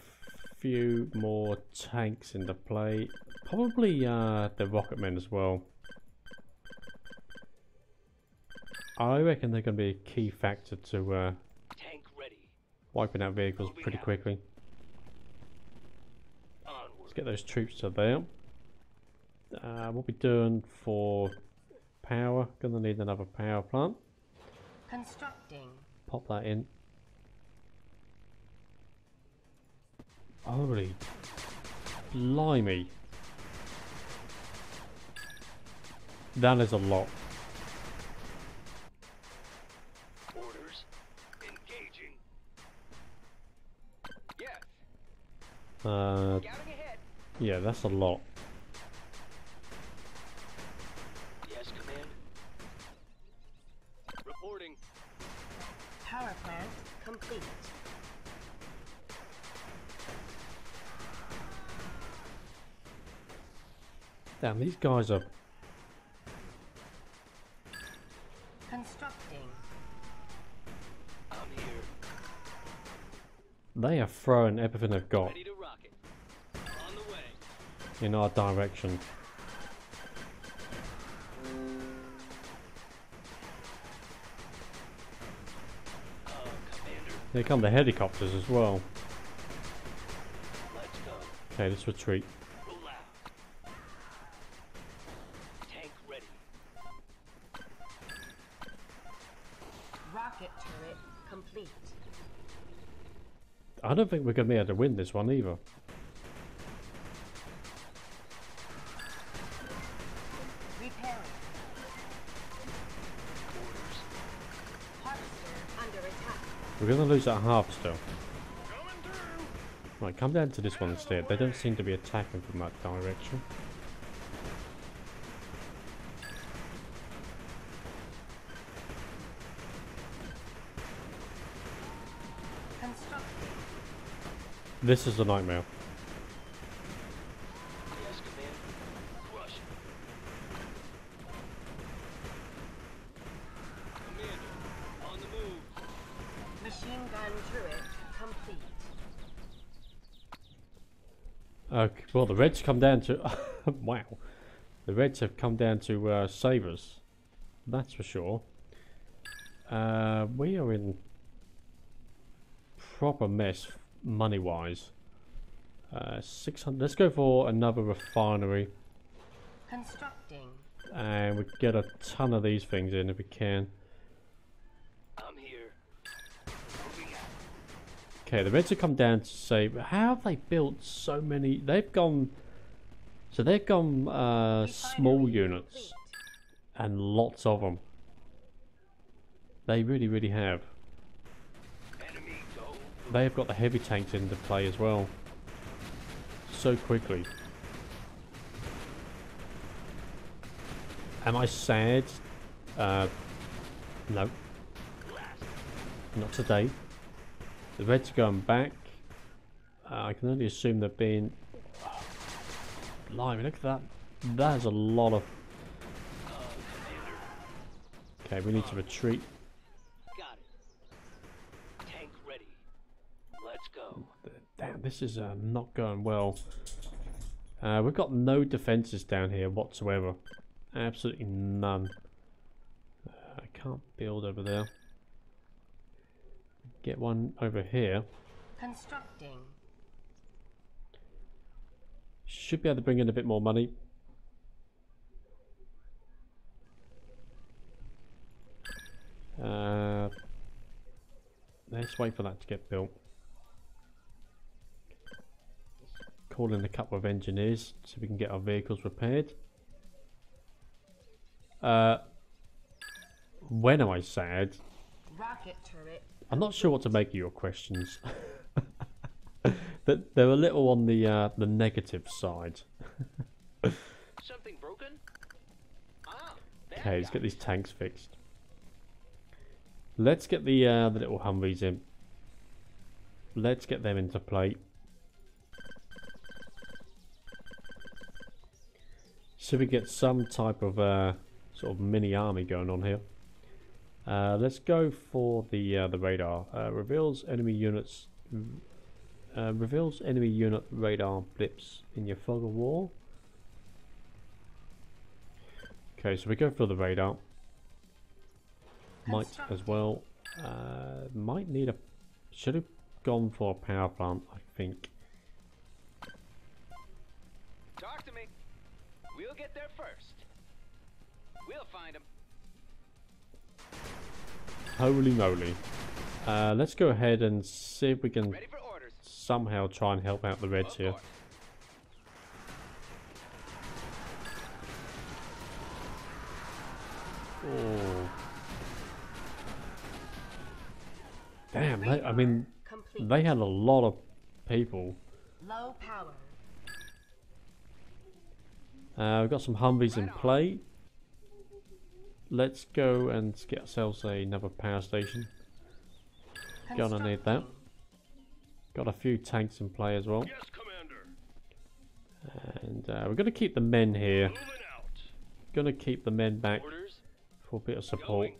few more tanks into play. Probably the rocket men as well. I reckon they're going to be a key factor to Tank ready. wiping out vehicles pretty quickly. Onward. Let's get those troops to there. What we doing for power? Gonna need another power plant. Constructing. Pop that in. Holy blimey. That is a lot. Orders. Engaging. Yes. Scouting ahead. Yeah, that's a lot. Yes, command. Reporting. Power plant complete. Damn, these guys are... Constructing. I'm here. They are throwing everything they've got Ready to rock it. On the way. in our direction. Commander, Here come the helicopters as well. let's go. Okay, let's retreat. Roll out. Tank ready. Rocket turret complete. I don't think we're going to be able to win this one either. Repairing. Orders. Harvester under attack. We're going to lose that harvester. Right, come down to this one instead. They don't seem to be attacking from that direction. Constructing. This is a nightmare. Yes, Commander. Crush it. Commander, on the move. Machine gun turret complete. Okay, well, the Reds come down to... wow. The Reds have come down to save us. That's for sure. We are in proper mess money-wise. 600. Let's go for another refinery. Constructing. And we get a ton of these things in if we can. I'm here. Moving out. Okay, the Reds have come down to save... How have they built so many... They've gone... So they've gone small Refinery units. complete. And lots of them. They really, really have. Enemy go. They have got the heavy tanks into play as well. So quickly. Am I sad? No. Not today. The Reds are going back. I can only assume they're being... Blimey, look at that. That is a lot of... Okay, we need to retreat. Got it. Tank ready. Let's go. Damn, this is not going well. We've got no defences down here whatsoever. Absolutely none. I can't build over there. Get one over here. Constructing. Should be able to bring in a bit more money. Let's wait for that to get built. Call in a couple of engineers so we can get our vehicles repaired. When am I sad? Rocket turret. I'm not sure what to make of your questions. They're a little on the negative side. Something broken? Ah, bad Okay, let's guy. get these tanks fixed. Let's get the little Humvees in. Let's get them into play. So we get some type of sort of mini army going on here. Let's go for the radar. Reveals enemy units. Reveals enemy unit radar blips in your fog of war. Okay, so we go for the radar. Might as well. Might need a... Should have gone for a power plant, I think. Talk to me. We'll get there first. We'll find him. Holy moly. Let's go ahead and see if we can Ready for orders. somehow try and help out the Reds Of here. course. Oh. Damn, I mean, Complete. they had a lot of people. Low power. We've got some Humvees in play. Let's go and get ourselves another power station. Gonna need that. Constructing. Got a few tanks in play as well. Yes, Commander. And we're going to keep the men here. Moving out. Going to keep the men back Orders. for a bit of support.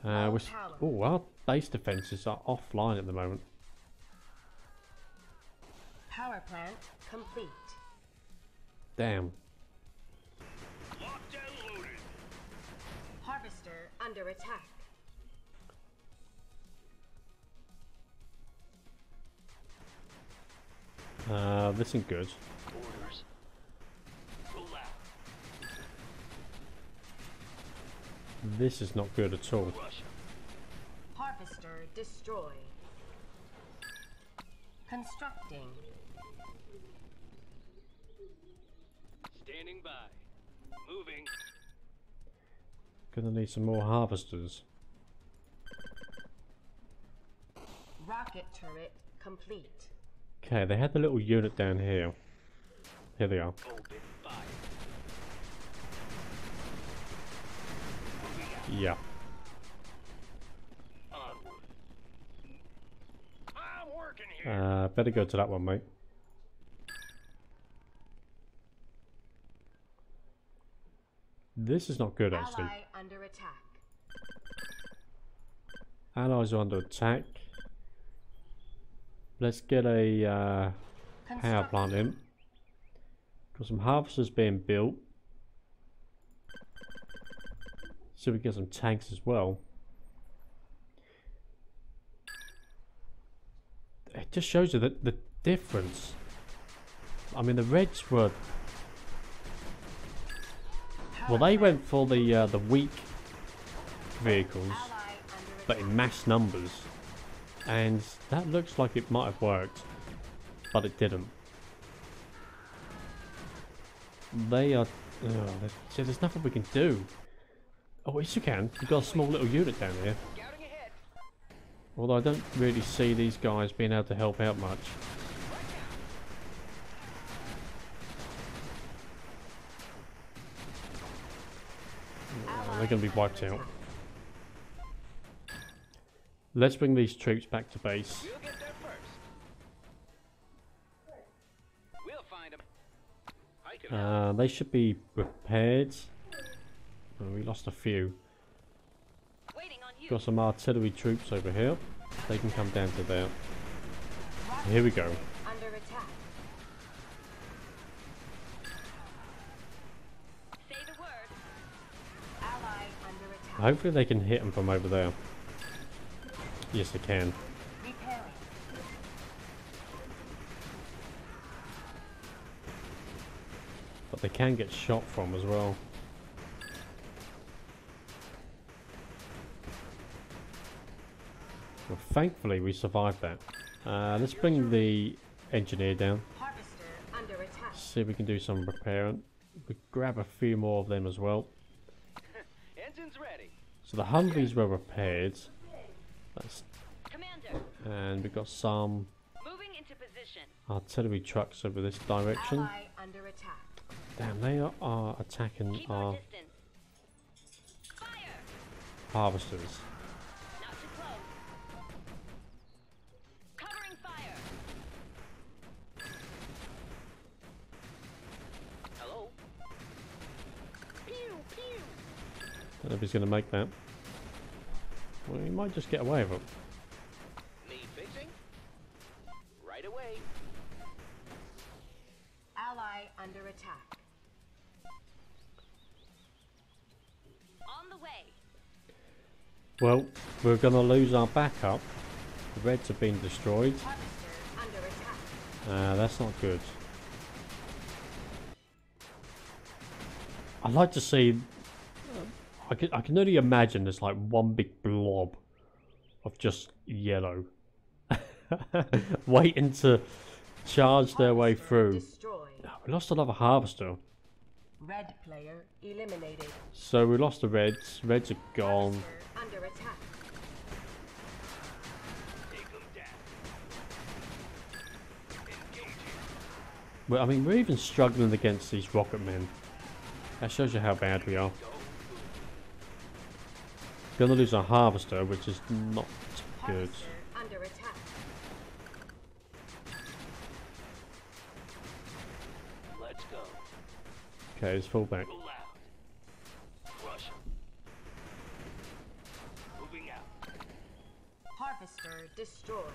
Low Oh, our base defences are offline at the moment. Power plant complete. Damn. Locked and loaded. Harvester under attack. This isn't good. Orders. Roll out. This is not good at all. Rush. Harvester destroyed. Constructing. Standing by. Moving. Gonna need some more harvesters. Rocket turret complete. Okay, they had the little unit down here. Here they are. Open fire. Yeah. Onward. I'm working here. Better go to that one, mate. This is not good, actually. Ally under attack. Allies are under attack. Let's get a power plant in. Got some harvesters being built. So we get some tanks as well. It just shows you the difference. I mean, the Reds were... Well, they went for the weak vehicles, Ally under but in mass numbers. And that looks like it might have worked, but it didn't. They are... see, there's nothing we can do. Oh, yes you can. You've got a small little unit down here. Scouting ahead. Although I don't really see these guys being able to help out much. They're going to be wiped out. Let's bring these troops back to base. We'll get there first. We'll find them. I can They should be repaired. Oh, we lost a few. Waiting on you. Got some artillery troops over here. They can come down to there. Here we go. under attack. Say the word. Ally under attack. Hopefully they can hit them from over there. Yes, they can. Repairing. But they can get shot from as well. Well, thankfully we survived that. Let's bring the engineer down. Harvester under attack. See if we can do some repairing. We grab a few more of them as well. Engine's ready. So the Humvees were repaired. That's, Commander, and we've got some moving into position. artillery trucks over this direction. Ally under attack. Damn, they are attacking Keep our our distance. Fire! harvesters. Not too close. Covering fire. Hello. Pew pew. Don't know if he's going to make that. Well, he might just get away with it. Need fixing? Right away. Ally under attack. On the way. Well, we're going to lose our backup. The Reds have been destroyed. Harvester under attack. That's not good. I'd like to see... I can only imagine there's like one big blob of just yellow. Waiting to charge their way Harvester through. Destroyed. We lost another harvester. Red player eliminated. So we lost the Reds. Reds are gone. Harvester under attack. Take them down. Engaging. Well, I mean, we're even struggling against these rocket men. That shows you how bad we are. Gonna lose our harvester, which is not good. Harvester under attack. go. Okay, it's fullback. Go loud. Crush 'em. Moving out. Harvester destroyed.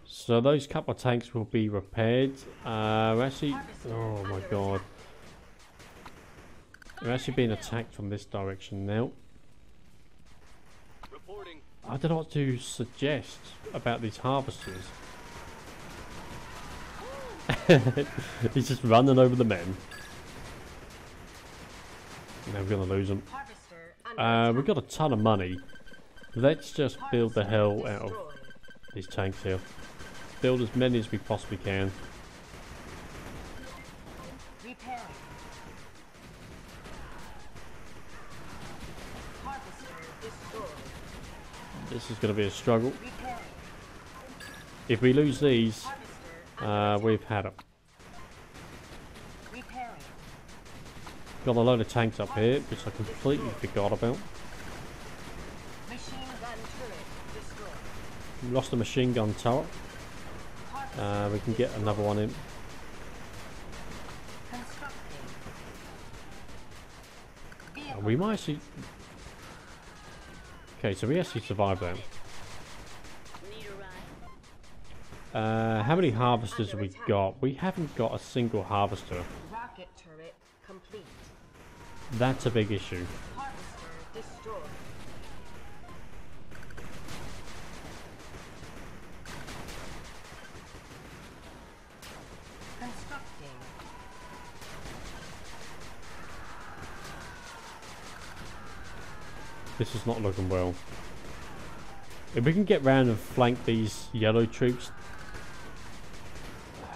So those couple of tanks will be repaired. Actually, oh my god. We're actually being attacked from this direction now. Reporting. I don't know what to suggest about these harvesters. He's just running over the men. Now we're gonna lose them. Harvester under We've got a ton of money. Let's just build the hell Harvester out of destroyed. these tanks here. Build as many as we possibly can. Repairing. Harvester destroyed. This is going to be a struggle. Repairing. If we lose these, Harvester we've had it. repairing. Got a load of tanks up here, which I completely forgot about. Machine gun turret destroyed. Lost a machine gun turret. We can get another one in. Constructing. And we might actually... Okay, so we actually survived that. Need a ride? How many harvesters have we got? We haven't got a single harvester. Rocket turret complete. That's a big issue. Harvester destroyed. Constructing. This is not looking well. If we can get round and flank these yellow troops,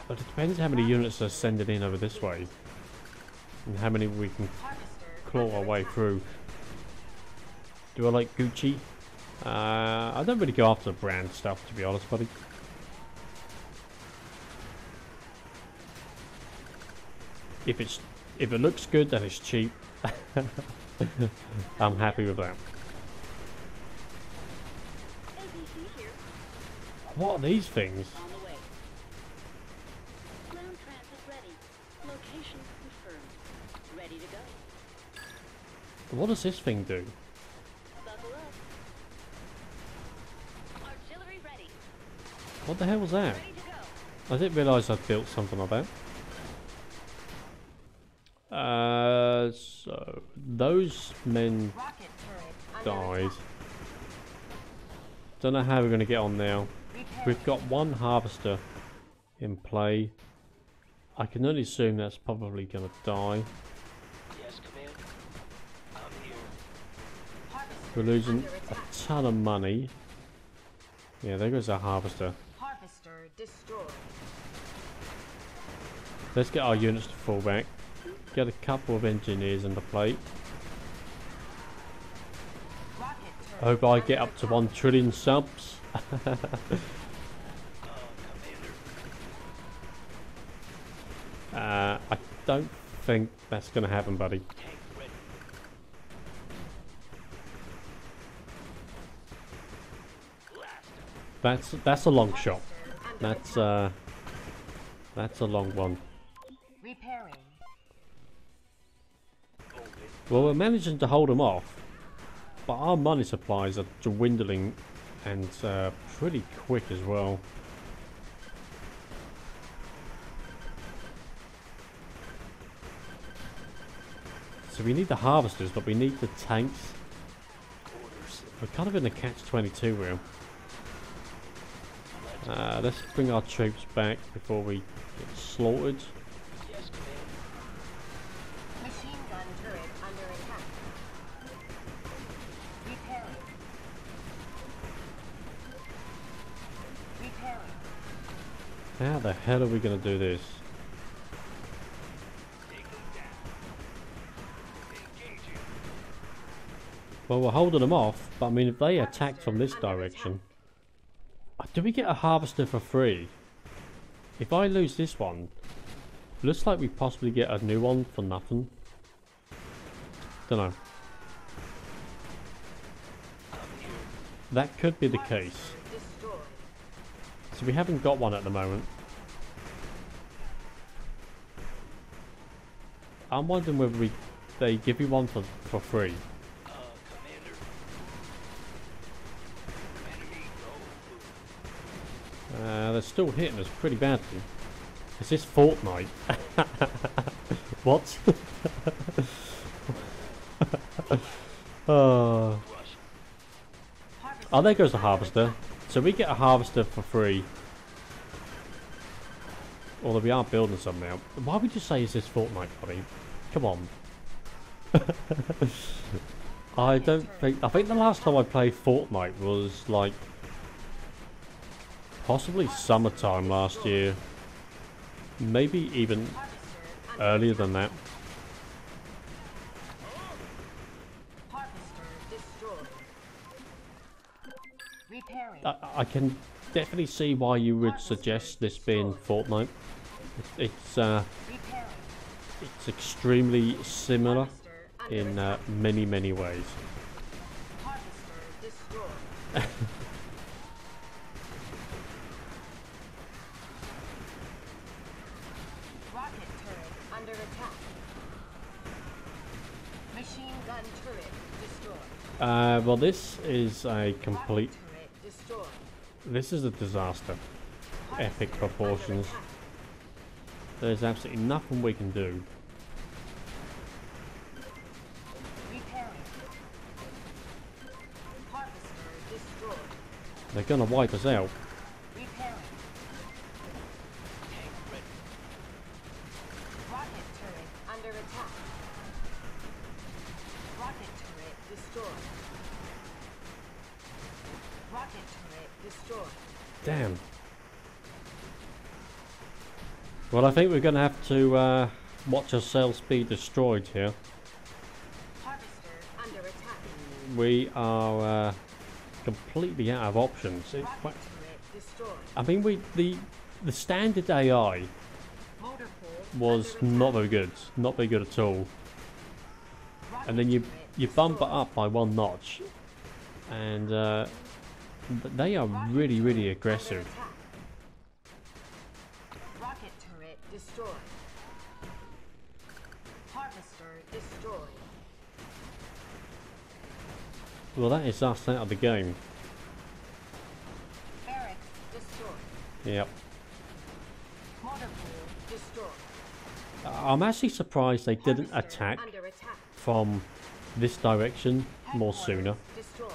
but it depends how many units they're sending in over this way, and how many we can Harvester claw our under way attack. through. Do I like Gucci? I don't really go after brand stuff, to be honest, buddy. If it looks good and it's cheap, I'm happy with that. ABC here. What are these things? On the way. Ground transit ready. Location confirmed. Ready to go. What does this thing do? Buckle up. Artillery ready. What the hell was that? Ready to go. I didn't realise I'd built something like that. So those men Rocket turret under died. attack. Don't know how we're going to get on now. Repairing. We've got one harvester in play. I can only assume that's probably going to die. Yes, command. I'm here. Harvester We're losing under a attack. ton of money. Yeah, there goes our harvester. Harvester destroyed. Let's get our units to fall back. Get a couple of engineers in the plate. Rocket turret I hope I get under up to attack. 1 trillion subs. Commander. I don't think that's going to happen, buddy. Tank ready. Blast 'em. That's a long shot. Harvester under That's a long one. repairing. Open. Well, we're managing to hold them off, but our money supplies are dwindling and pretty quick as well. So we need the harvesters, but we need the tanks. Orders. We're kind of in a catch-22 wheel. Let's bring our troops back before we get slaughtered. Yes, command. Machine gun turret under attack. Repairing. Repairing. How the hell are we going to do this? Take them down. Engaging. Well, we're holding them off, but I mean, if they attack from this direction... Do we get a harvester for free? If I lose this one, looks like we possibly get a new one for nothing. Don't know. I'm here. That could be the case. Harvester destroyed. So we haven't got one at the moment. I'm wondering whether they give you one for free. Commander. Commander need They're still hitting us pretty badly. Is this Fortnite? What? Oh. Oh, there goes the harvester. So we get a harvester for free. Although we are building some now. Why would you say is this Fortnite, buddy? Come on. I think the last time I played Fortnite was like possibly summertime last year. Maybe even earlier than that. I can definitely see why you would suggest this being Fortnite. It's extremely similar in many ways. Rocket turret under attack. Machine gun turret destroyed. Well, this is a complete. Rocket turret destroyed. This is a disaster. Epic proportions. There's absolutely nothing we can do. Repairing. Harvester destroyed. They're gonna wipe us out. Repairing. Rocket turret under attack. Rocket turret destroyed. Rocket turret destroyed. Damn. Well, I think we're gonna have to watch ourselves be destroyed here. Harvester under attack. We are completely out of options. Rocket turret destroyed. I mean, the standard AI Motor pool was under not attack. very good, not very good at all. Rocket And then you turret bump it destroyed. up by one notch, and they are really aggressive. Under attack. Rocket turret destroyed. Harvester destroyed. Well, that is us out of the game. Barracks destroyed. Yep. Motor pool destroyed. I'm actually surprised they didn't Harvester attack under attack. from this direction more Headquarters sooner, destroyed.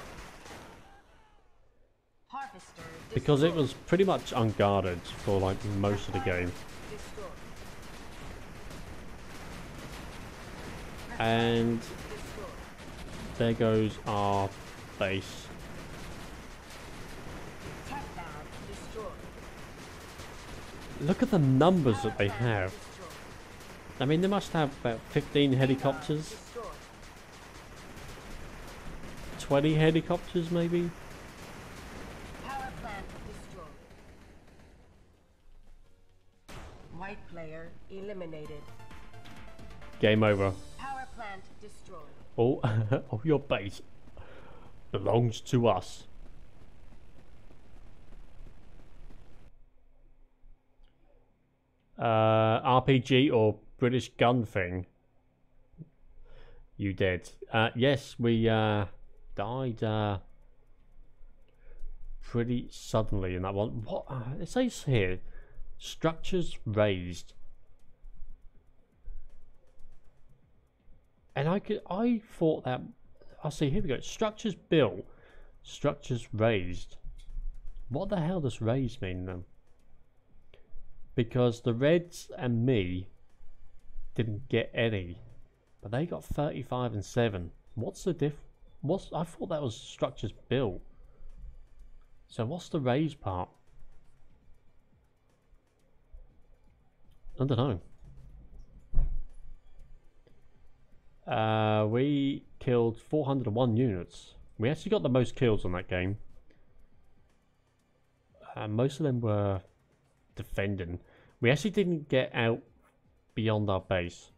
Harvester because it destroyed. was pretty much unguarded for like most of the game. Destroyed. And Destroyed. there goes our base. Tech lab destroyed. Look at the numbers that they Power have. plant destroyed. I mean, they must have about 15 helicopters, Destroyed. 20 helicopters maybe. Power plant destroyed. White player eliminated. Game over. Power plant destroyed. All of your base belongs to us. RPG or British gun thing? You dead? Yes, we died pretty suddenly in that one. What it says here? Structures raised. And I thought that. I see. Here we go. Structures built. Structures raised. What the hell does raised mean then? Because the Reds and me didn't get any, but they got 35 and 7. What's the diff? I thought that was structures built. So what's the raised part? I don't know. We killed 401 units. We actually got the most kills on that game. Most of them were defending. We actually didn't get out beyond our base.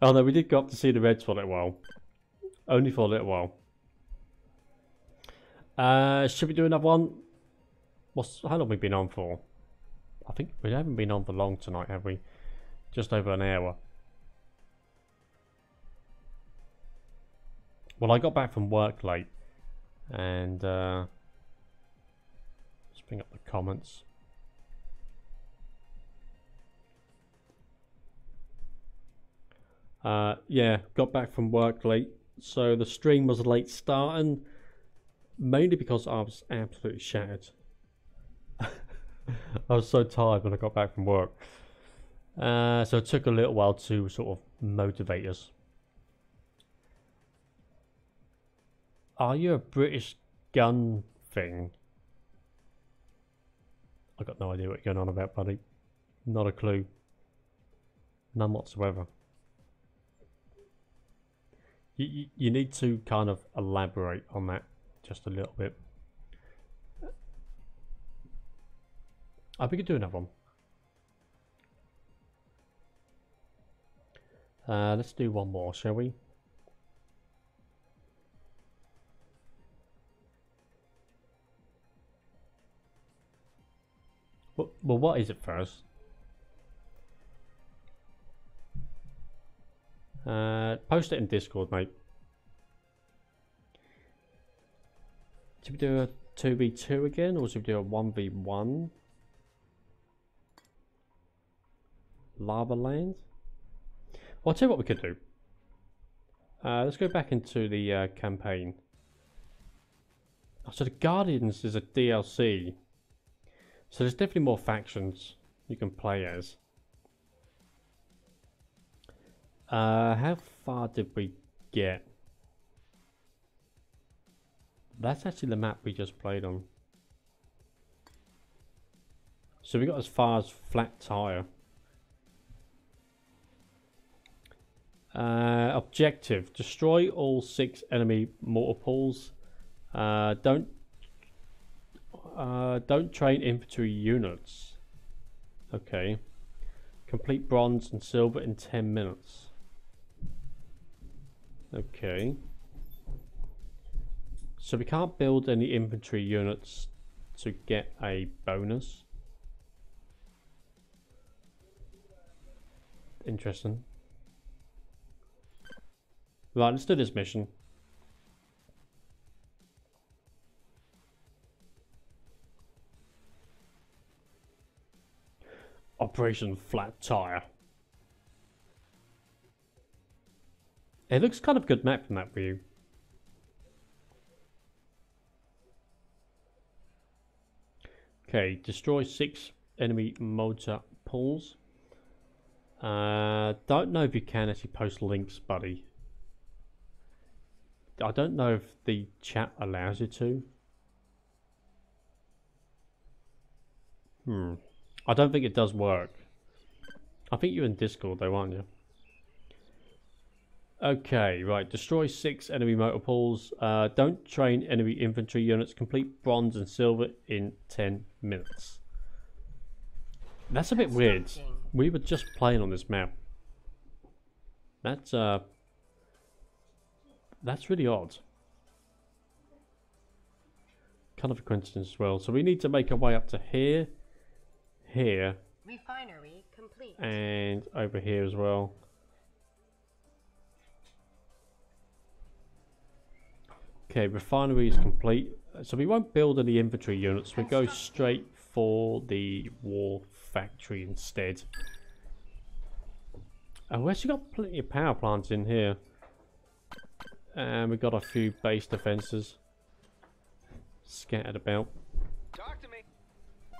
Oh no, we did go up to see the Reds for a little while. Only for a little while. Should we do another one? How long have we been on for? I think we haven't been on for long tonight, have we? Just over an hour. Well, I got back from work late, and let's bring up the comments. Yeah, got back from work late, so the stream was late starting, mainly because I was absolutely shattered. I was so tired when I got back from work. So it took a little while to sort of motivate us. Are you a British gun thing? I got no idea what you're going on about, buddy. Not a clue. None whatsoever. You need to kind of elaborate on that just a little bit. We could do another one. Let's do one more, shall we? Well, what is it first? Post it in Discord, mate. Should we do a 2v2 again, or should we do a 1v1? Lava Land? Well, I'll tell you what we could do. Let's go back into the campaign. Oh, so the Guardians is a DLC. So there's definitely more factions you can play as. How far did we get? That's actually the map we just played on. So we got as far as Flat Tire. Objective: destroy all 6 enemy mortar pools. Don't train infantry units. Okay. Complete bronze and silver in 10 minutes. Okay. So we can't build any infantry units to get a bonus. Interesting. Right, let's do this mission. Operation Flat Tire. It looks kind of good map from that view. Okay, destroy 6 enemy mortar pools. Don't know if you can actually post links, buddy. I don't know if the chat allows you to. I don't think it does work. I think you're in Discord though, aren't you? Okay, right. Destroy 6 enemy motor pools. Don't train enemy infantry units. Complete bronze and silver in 10 minutes. That's a bit weird. We were just playing on this map. That's really odd. Kind of a coincidence as well. So we need to make our way up to here, here, Refinery complete. and over here as well. Okay, refinery is complete. So we won't build any infantry units. We go straight for the war factory instead. And we've actually got plenty of power plants in here. And we've got a few base defences scattered about. Talk to me.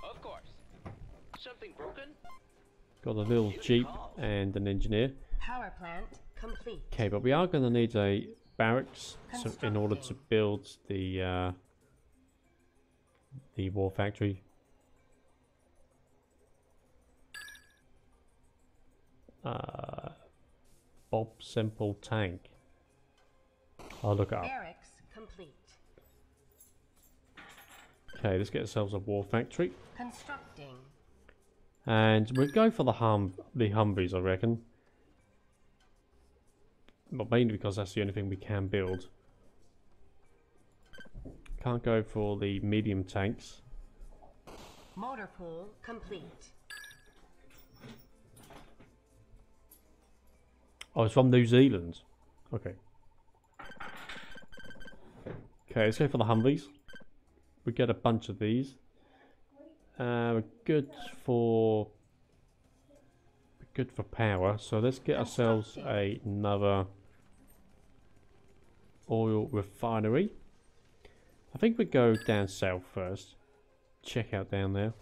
Of course. Something broken? Got a little jeep and an engineer. Power plant complete. Okay, but we are going to need a barracks in order to build the war factory. Bob Simple Tank. I'll look it up. Barracks complete. Okay, let's get ourselves a war factory. Constructing. And we'll go for the Humvees, I reckon. But mainly because that's the only thing we can build. Can't go for the medium tanks. Motor pool complete. Oh, it's from New Zealand. Okay. Okay, let's go for the Humvees. We get a bunch of these. We're good for power. So let's get ourselves another oil refinery. I think we go down south first. Check out down there.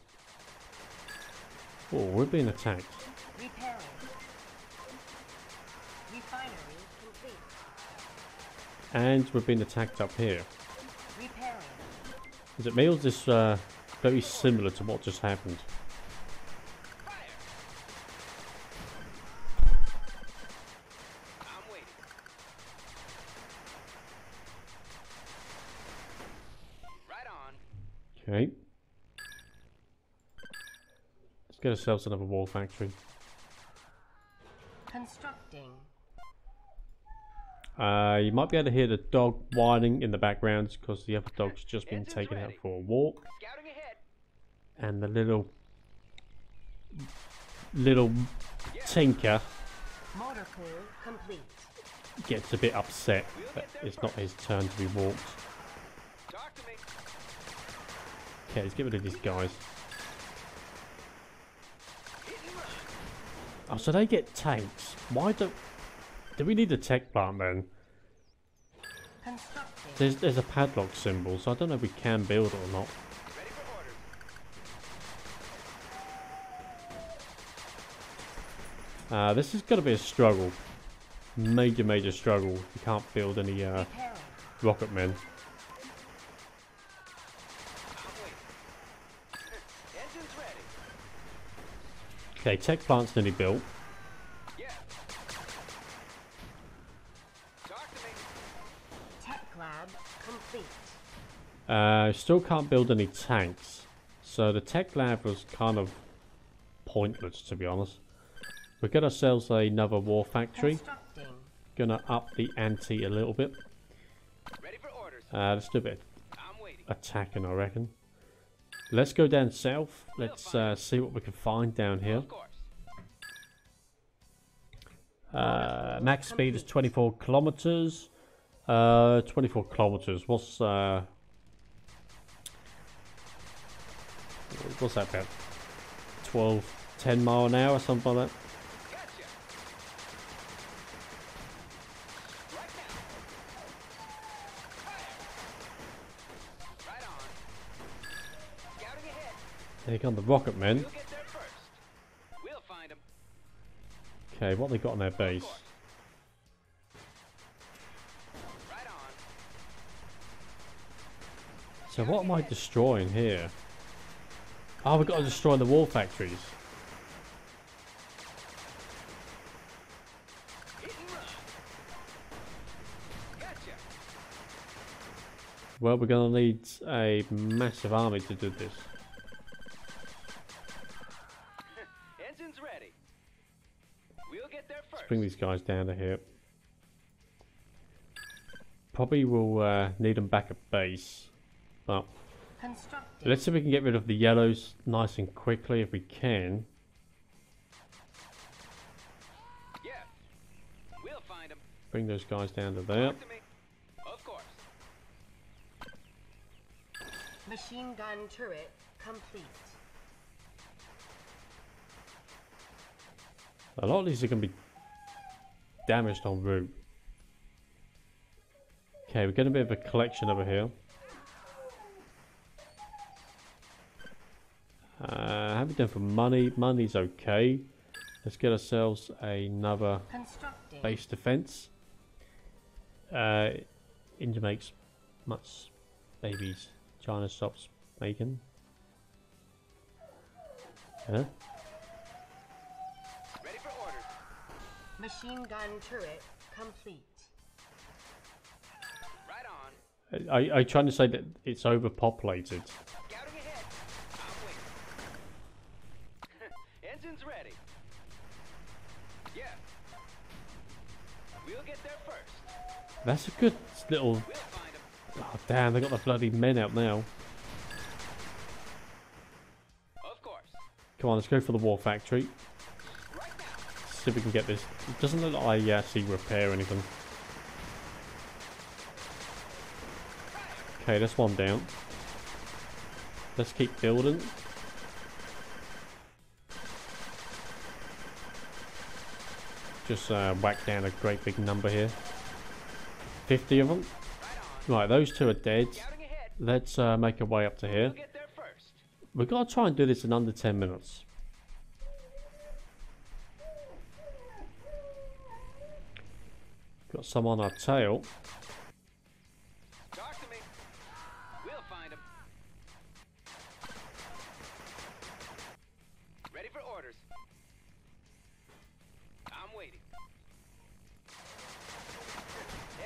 Oh, we're being attacked. Repairing. Refinery complete. And we're being attacked up here. Repairing. Is it me or is this very similar to what just happened? I'm waiting. Right on. Okay. Let's get ourselves another war factory. Constructing. You might be able to hear the dog whining in the background because the other dog's just been taken out for a walk. Scouting ahead. And the little tinker Motor pool complete. gets a bit upset that it's not his turn to be walked. Talk to me. Okay, let's get rid of these guys. Oh, so they get tanks. Why do we need a tech plant then? Constructing. There's a padlock symbol, so I don't know if we can build it or not. Ready for orders. This is going to be a struggle. Major struggle. You can't build any Repairing. rocket men. I'm waiting. Engines ready. Okay, tech plant's nearly built. Yeah. Talk to me. Tech lab complete. Still can't build any tanks. So the tech lab was kind of pointless, to be honest. We got ourselves another war factory. Constructing. Gonna up the ante a little bit. Ready for orders. Let's do a bit I'm waiting. of attacking, I reckon. Let's go down south. Let's see what we can find down here. Of course. Max speed is 24 kilometers. 24 kilometers. What's that about? 10 mile an hour, something like that. Gotcha. Right now. Fire. Right on. Scouting ahead. Here come the rocket men. We'll get there first. We'll find them. Okay, what they got on their base? Right on. So what am I destroying here? Oh, we've got to destroy the war factories. Hit and run. Gotcha. Well, we're going to need a massive army to do this. Engines ready. We'll get there first. Let's bring these guys down to here. Probably will need them back at base. But Constructing. let's see if we can get rid of the yellows nice and quickly if we can. Yeah. We'll find them. Bring those guys down to there. Talk to me. Of course. Machine gun turret complete. A lot of these are going to be damaged en route. Okay, we're getting a bit of a collection over here. How we done for money? Money's okay. Let's get ourselves another Constructing. base defense. India makes much babies. China stops making. Yeah. Ready for orders. Machine gun turret complete. Right on. Are you trying to say that it's overpopulated? Scouting ahead. I'm waiting. Engines ready. Yeah. We'll get there first. That's a good little... We'll find them. Oh, damn, they got the bloody men out now. Of course. Come on, let's go for the war factory. Right now. see if we can get this. It doesn't look like I actually repair anything. Okay, that's one down. Let's keep building. Just whack down a great big number here. 50 of them. Right, those two are dead. Let's make our way up to here. We've got to try and do this in under 10 minutes. Got some on our tail. Talk to me. We'll find him. Ready for orders. I'm waiting.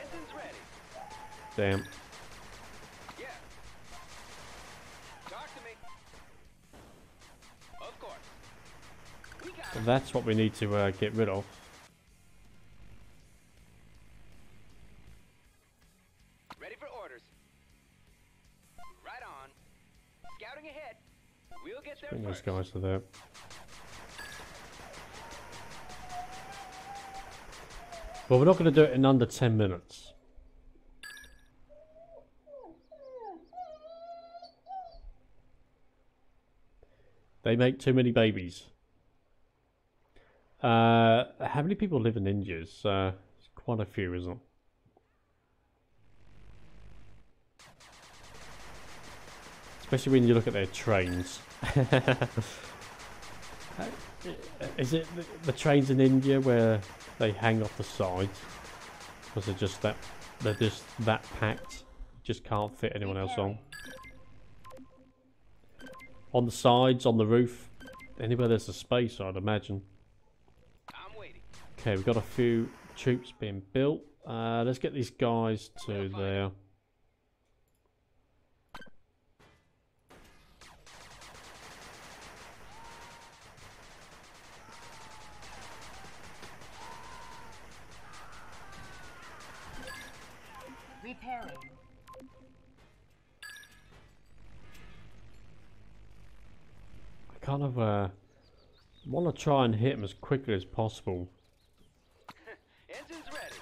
Engine's ready. Damn. Yeah. Talk to me. Of course. We got him. That's what we need to get rid of. Ready for orders. Right on. Scouting ahead. We'll get there Bring those first. guys to there. Well, we're not going to do it in under 10 minutes. They make too many babies. How many people live in India? It's quite a few, isn't it? Especially when you look at their trains. Is it the trains in India where they hang off the sides? Or is it just that they're just that packed? Just can't fit anyone else on. On the sides, on the roof, anywhere there's a space, I'd imagine. I'm waiting. Okay, we've got a few troops being built. Let's get these guys to there. Repairing. I kind of want to try and hit them as quickly as possible. Engine's ready.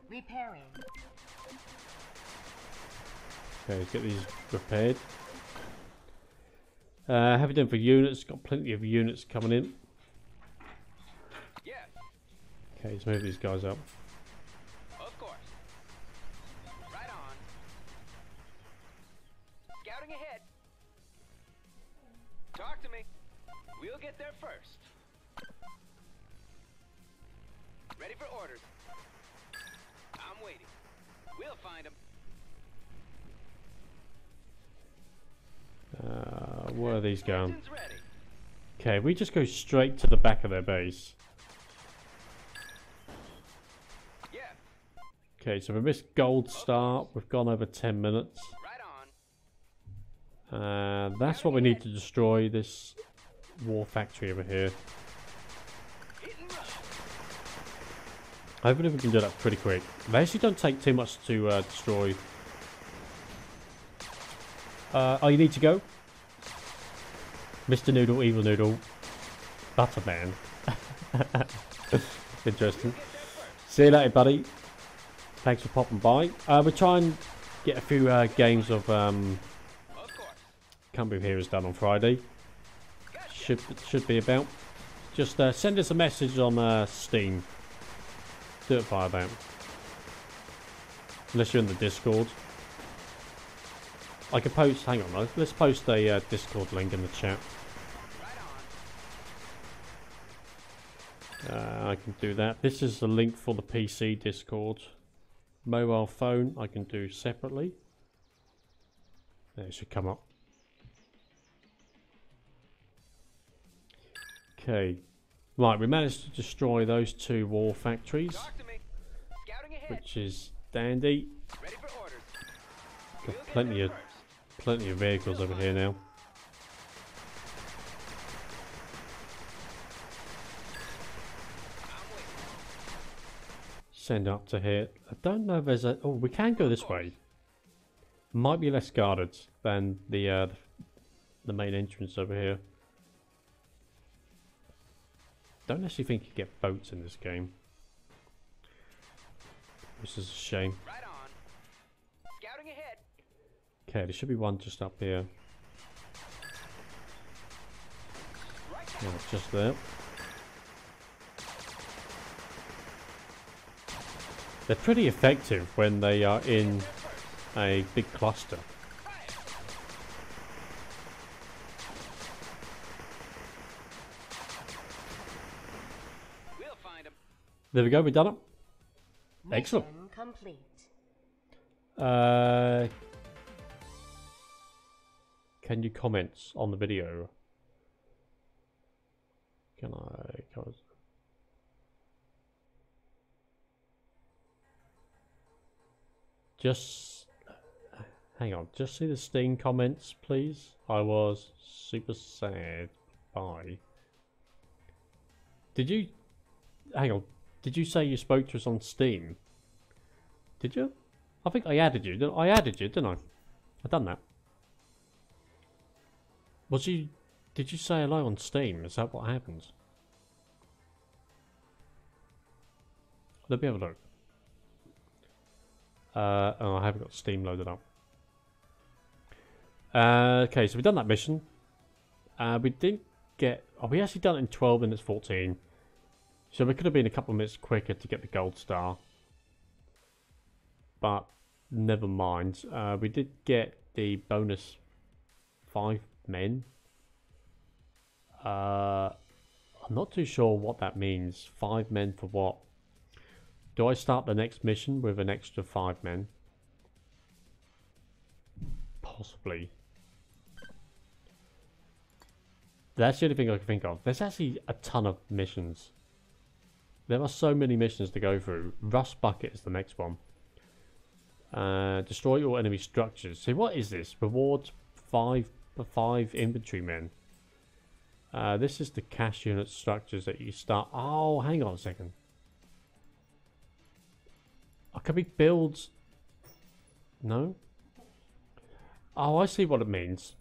Repairing. Okay, let's get these repaired. Have you done for units? Got plenty of units coming in. Yes. Okay, let's move these guys up. Of course. Right on. Scouting ahead. Talk to me. We'll get there first. Ready for orders. I'm waiting. We'll find him. Where are these going? Engine's ready. Okay, we just go straight to the back of their base. Yeah. Okay, so we missed gold start. We've gone over 10 minutes. Right on. That's what we need to destroy, this war factory over here. Hit and run. Hopefully we can do that pretty quick. They actually don't take too much to destroy. Oh, you need to go? Mr. Noodle, Evil Noodle, Butterman. Interesting. See you later, buddy. Thanks for popping by. We'll try and get a few games of Of course. Can't Believe Heroes done on Friday. Should be about. Just send us a message on Steam. Do it via that. Unless you're in the Discord. I can post, hang on, let's post a Discord link in the chat. I can do that. This is the link for the PC Discord. Mobile phone I can do separately. There, it should come up. Okay. Right, we managed to destroy those two war factories, Talk to me. Scouting ahead. which is dandy. Ready for orders. Got We'll get plenty there of first. vehicles over here now. I'm waiting. Send up to here. I don't know if there's a... Oh, we can go this way. Might be less guarded than the main entrance over here. don't actually think you get boats in this game. Which is a shame. Right on. Scouting ahead. Okay, there should be one just up here. No, it's just there. They're pretty effective when they are in a big cluster. We'll find him. There we go, we done it. Excellent. Mission complete. Can you comment on the video? Can I comment? Just hang on, just see the Steam comments, please. I was super sad. Bye. Did you hang on? Did you say you spoke to us on Steam? Did you? I think I added you. I added you, didn't I? I done that. Was you? Did you say hello on Steam? Is that what happened? Let me have a look. Oh, I haven't got Steam loaded up. Okay, so we've done that mission. We didn't get... Oh, we actually done it in 12 minutes 14. So we could have been a couple of minutes quicker to get the gold star. But never mind. We did get the bonus 5 men. I'm not too sure what that means. 5 men for what? Do I start the next mission with an extra 5 men? Possibly. That's the only thing I can think of. There's actually a ton of missions. There are so many missions to go through. Rust Bucket is the next one. Destroy all enemy structures. See, what is this? Rewards 5 infantry men. This is the cash unit structures that you start. Oh, hang on a second. Can we build? No? Oh, I see what it means.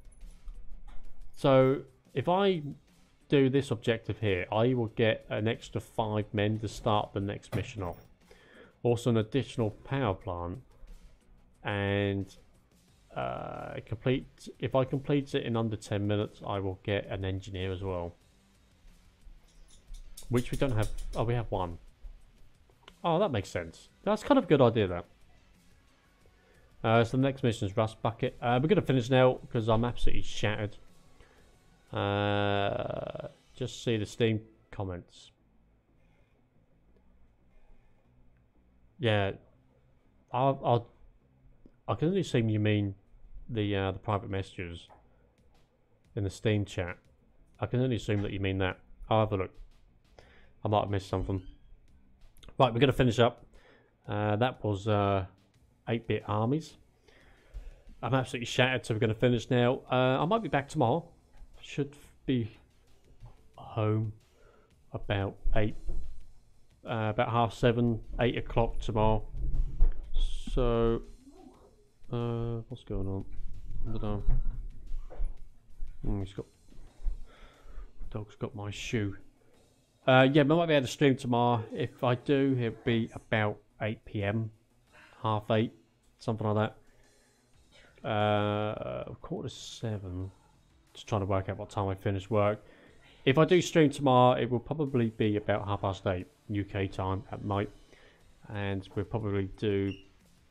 So, if I do this objective here, I will get an extra 5 men to start the next mission off. Also an additional power plant. And if I complete it in under 10 minutes, I will get an engineer as well. Which we don't have. Oh, we have one. Oh, that makes sense. That's kind of a good idea, though. So the next mission is Rust Bucket. We're going to finish now because I'm absolutely shattered. Just see the Steam comments. Yeah, I can only assume you mean the private messages in the Steam chat. I can only assume that you mean that. I'll have a look. I might have missed something. Right, we're going to finish up. That was 8-bit armies. I'm absolutely shattered, so we're going to finish now. I might be back tomorrow. Should be home about 8, about 6:30, 8 o'clock tomorrow. So, what's going on? I don't know. Dog's got my shoe. Yeah, I might be able to stream tomorrow. If I do, it'll be about 8 PM, 8:30, something like that. 6:45. Just trying to work out what time I finish work. If I do stream tomorrow, it will probably be about 8:30 UK time at night, and we'll probably do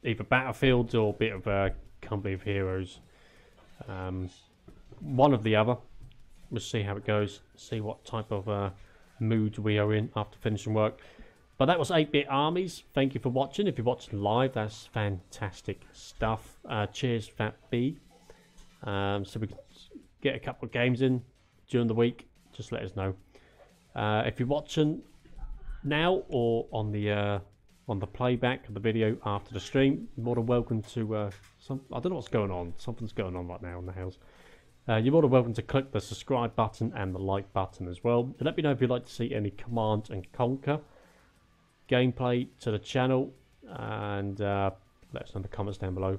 either Battlefield or a bit of Company of Heroes. One of the other. We'll see how it goes. See what type of mood we are in after finishing work. But that was 8-bit armies. Thank you for watching. If you're watching live, that's fantastic stuff. Cheers, Fat B. So we can get a couple of games in during the week. Just let us know. If you're watching now or on the playback of the video after the stream, you're more than welcome to I don't know what's going on. Something's going on right now in the house. You're more than welcome to click the subscribe button and the like button as well. Let me know if you'd like to see any Command and Conquer gameplay to the channel, and let us know in the comments down below,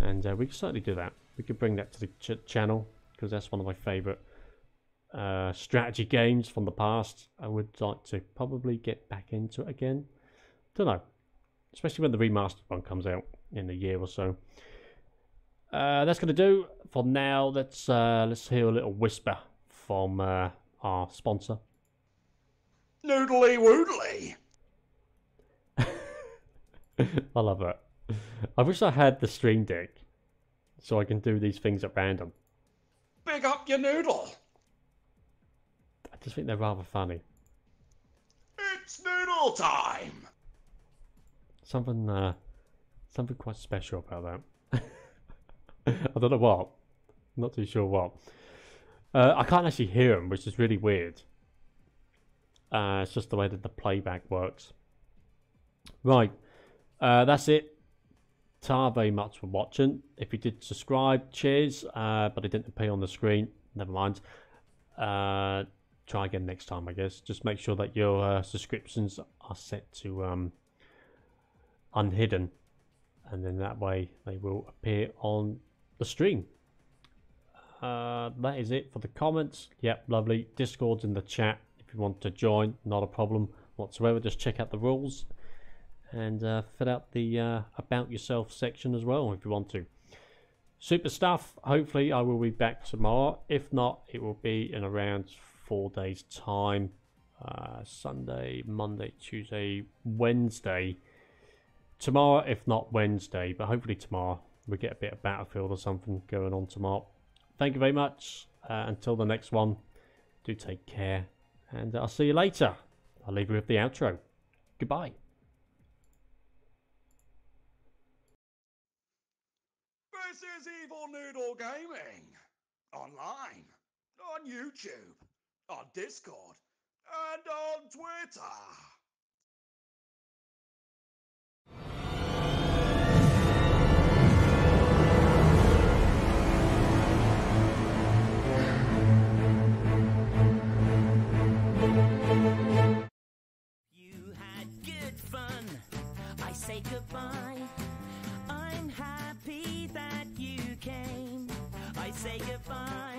and we can certainly do that. We could bring that to the channel because that's one of my favourite strategy games from the past. I would like to probably get back into it again. Don't know, especially when the remastered one comes out in a year or so. That's gonna do for now. Let's hear a little whisper from our sponsor. Noodly woodly. I love that. I wish I had the Stream Deck so I can do these things at random. Big up your noodle. I just think they're rather funny. It's noodle time. Something quite special about that. I don't know what. I'm not too sure what. I can't actually hear them, which is really weird. It's just the way that the playback works. Right. That's it. Ta very much for watching. If you did subscribe, cheers. But it didn't appear on the screen. Never mind. Try again next time, I guess. Just make sure that your subscriptions are set to unhidden. And then that way they will appear on the stream. That is it for the comments. Yep, lovely. Discord's in the chat. If you want to join, not a problem whatsoever. Just check out the rules and fill out the about yourself section as well if you want to. Super stuff. Hopefully I will be back tomorrow. If not, it will be in around 4 days time. Sunday, Monday, Tuesday, Wednesday. Tomorrow, if not Wednesday, but hopefully tomorrow we get a bit of Battlefield or something going on tomorrow. Thank you very much. Until the next one, do take care, and I'll see you later. I'll leave you with the outro. Goodbye. This is Evil Noodle Gaming. Online, on YouTube, on Discord, and on Twitter. Say goodbye. I'm happy that you came. I say goodbye.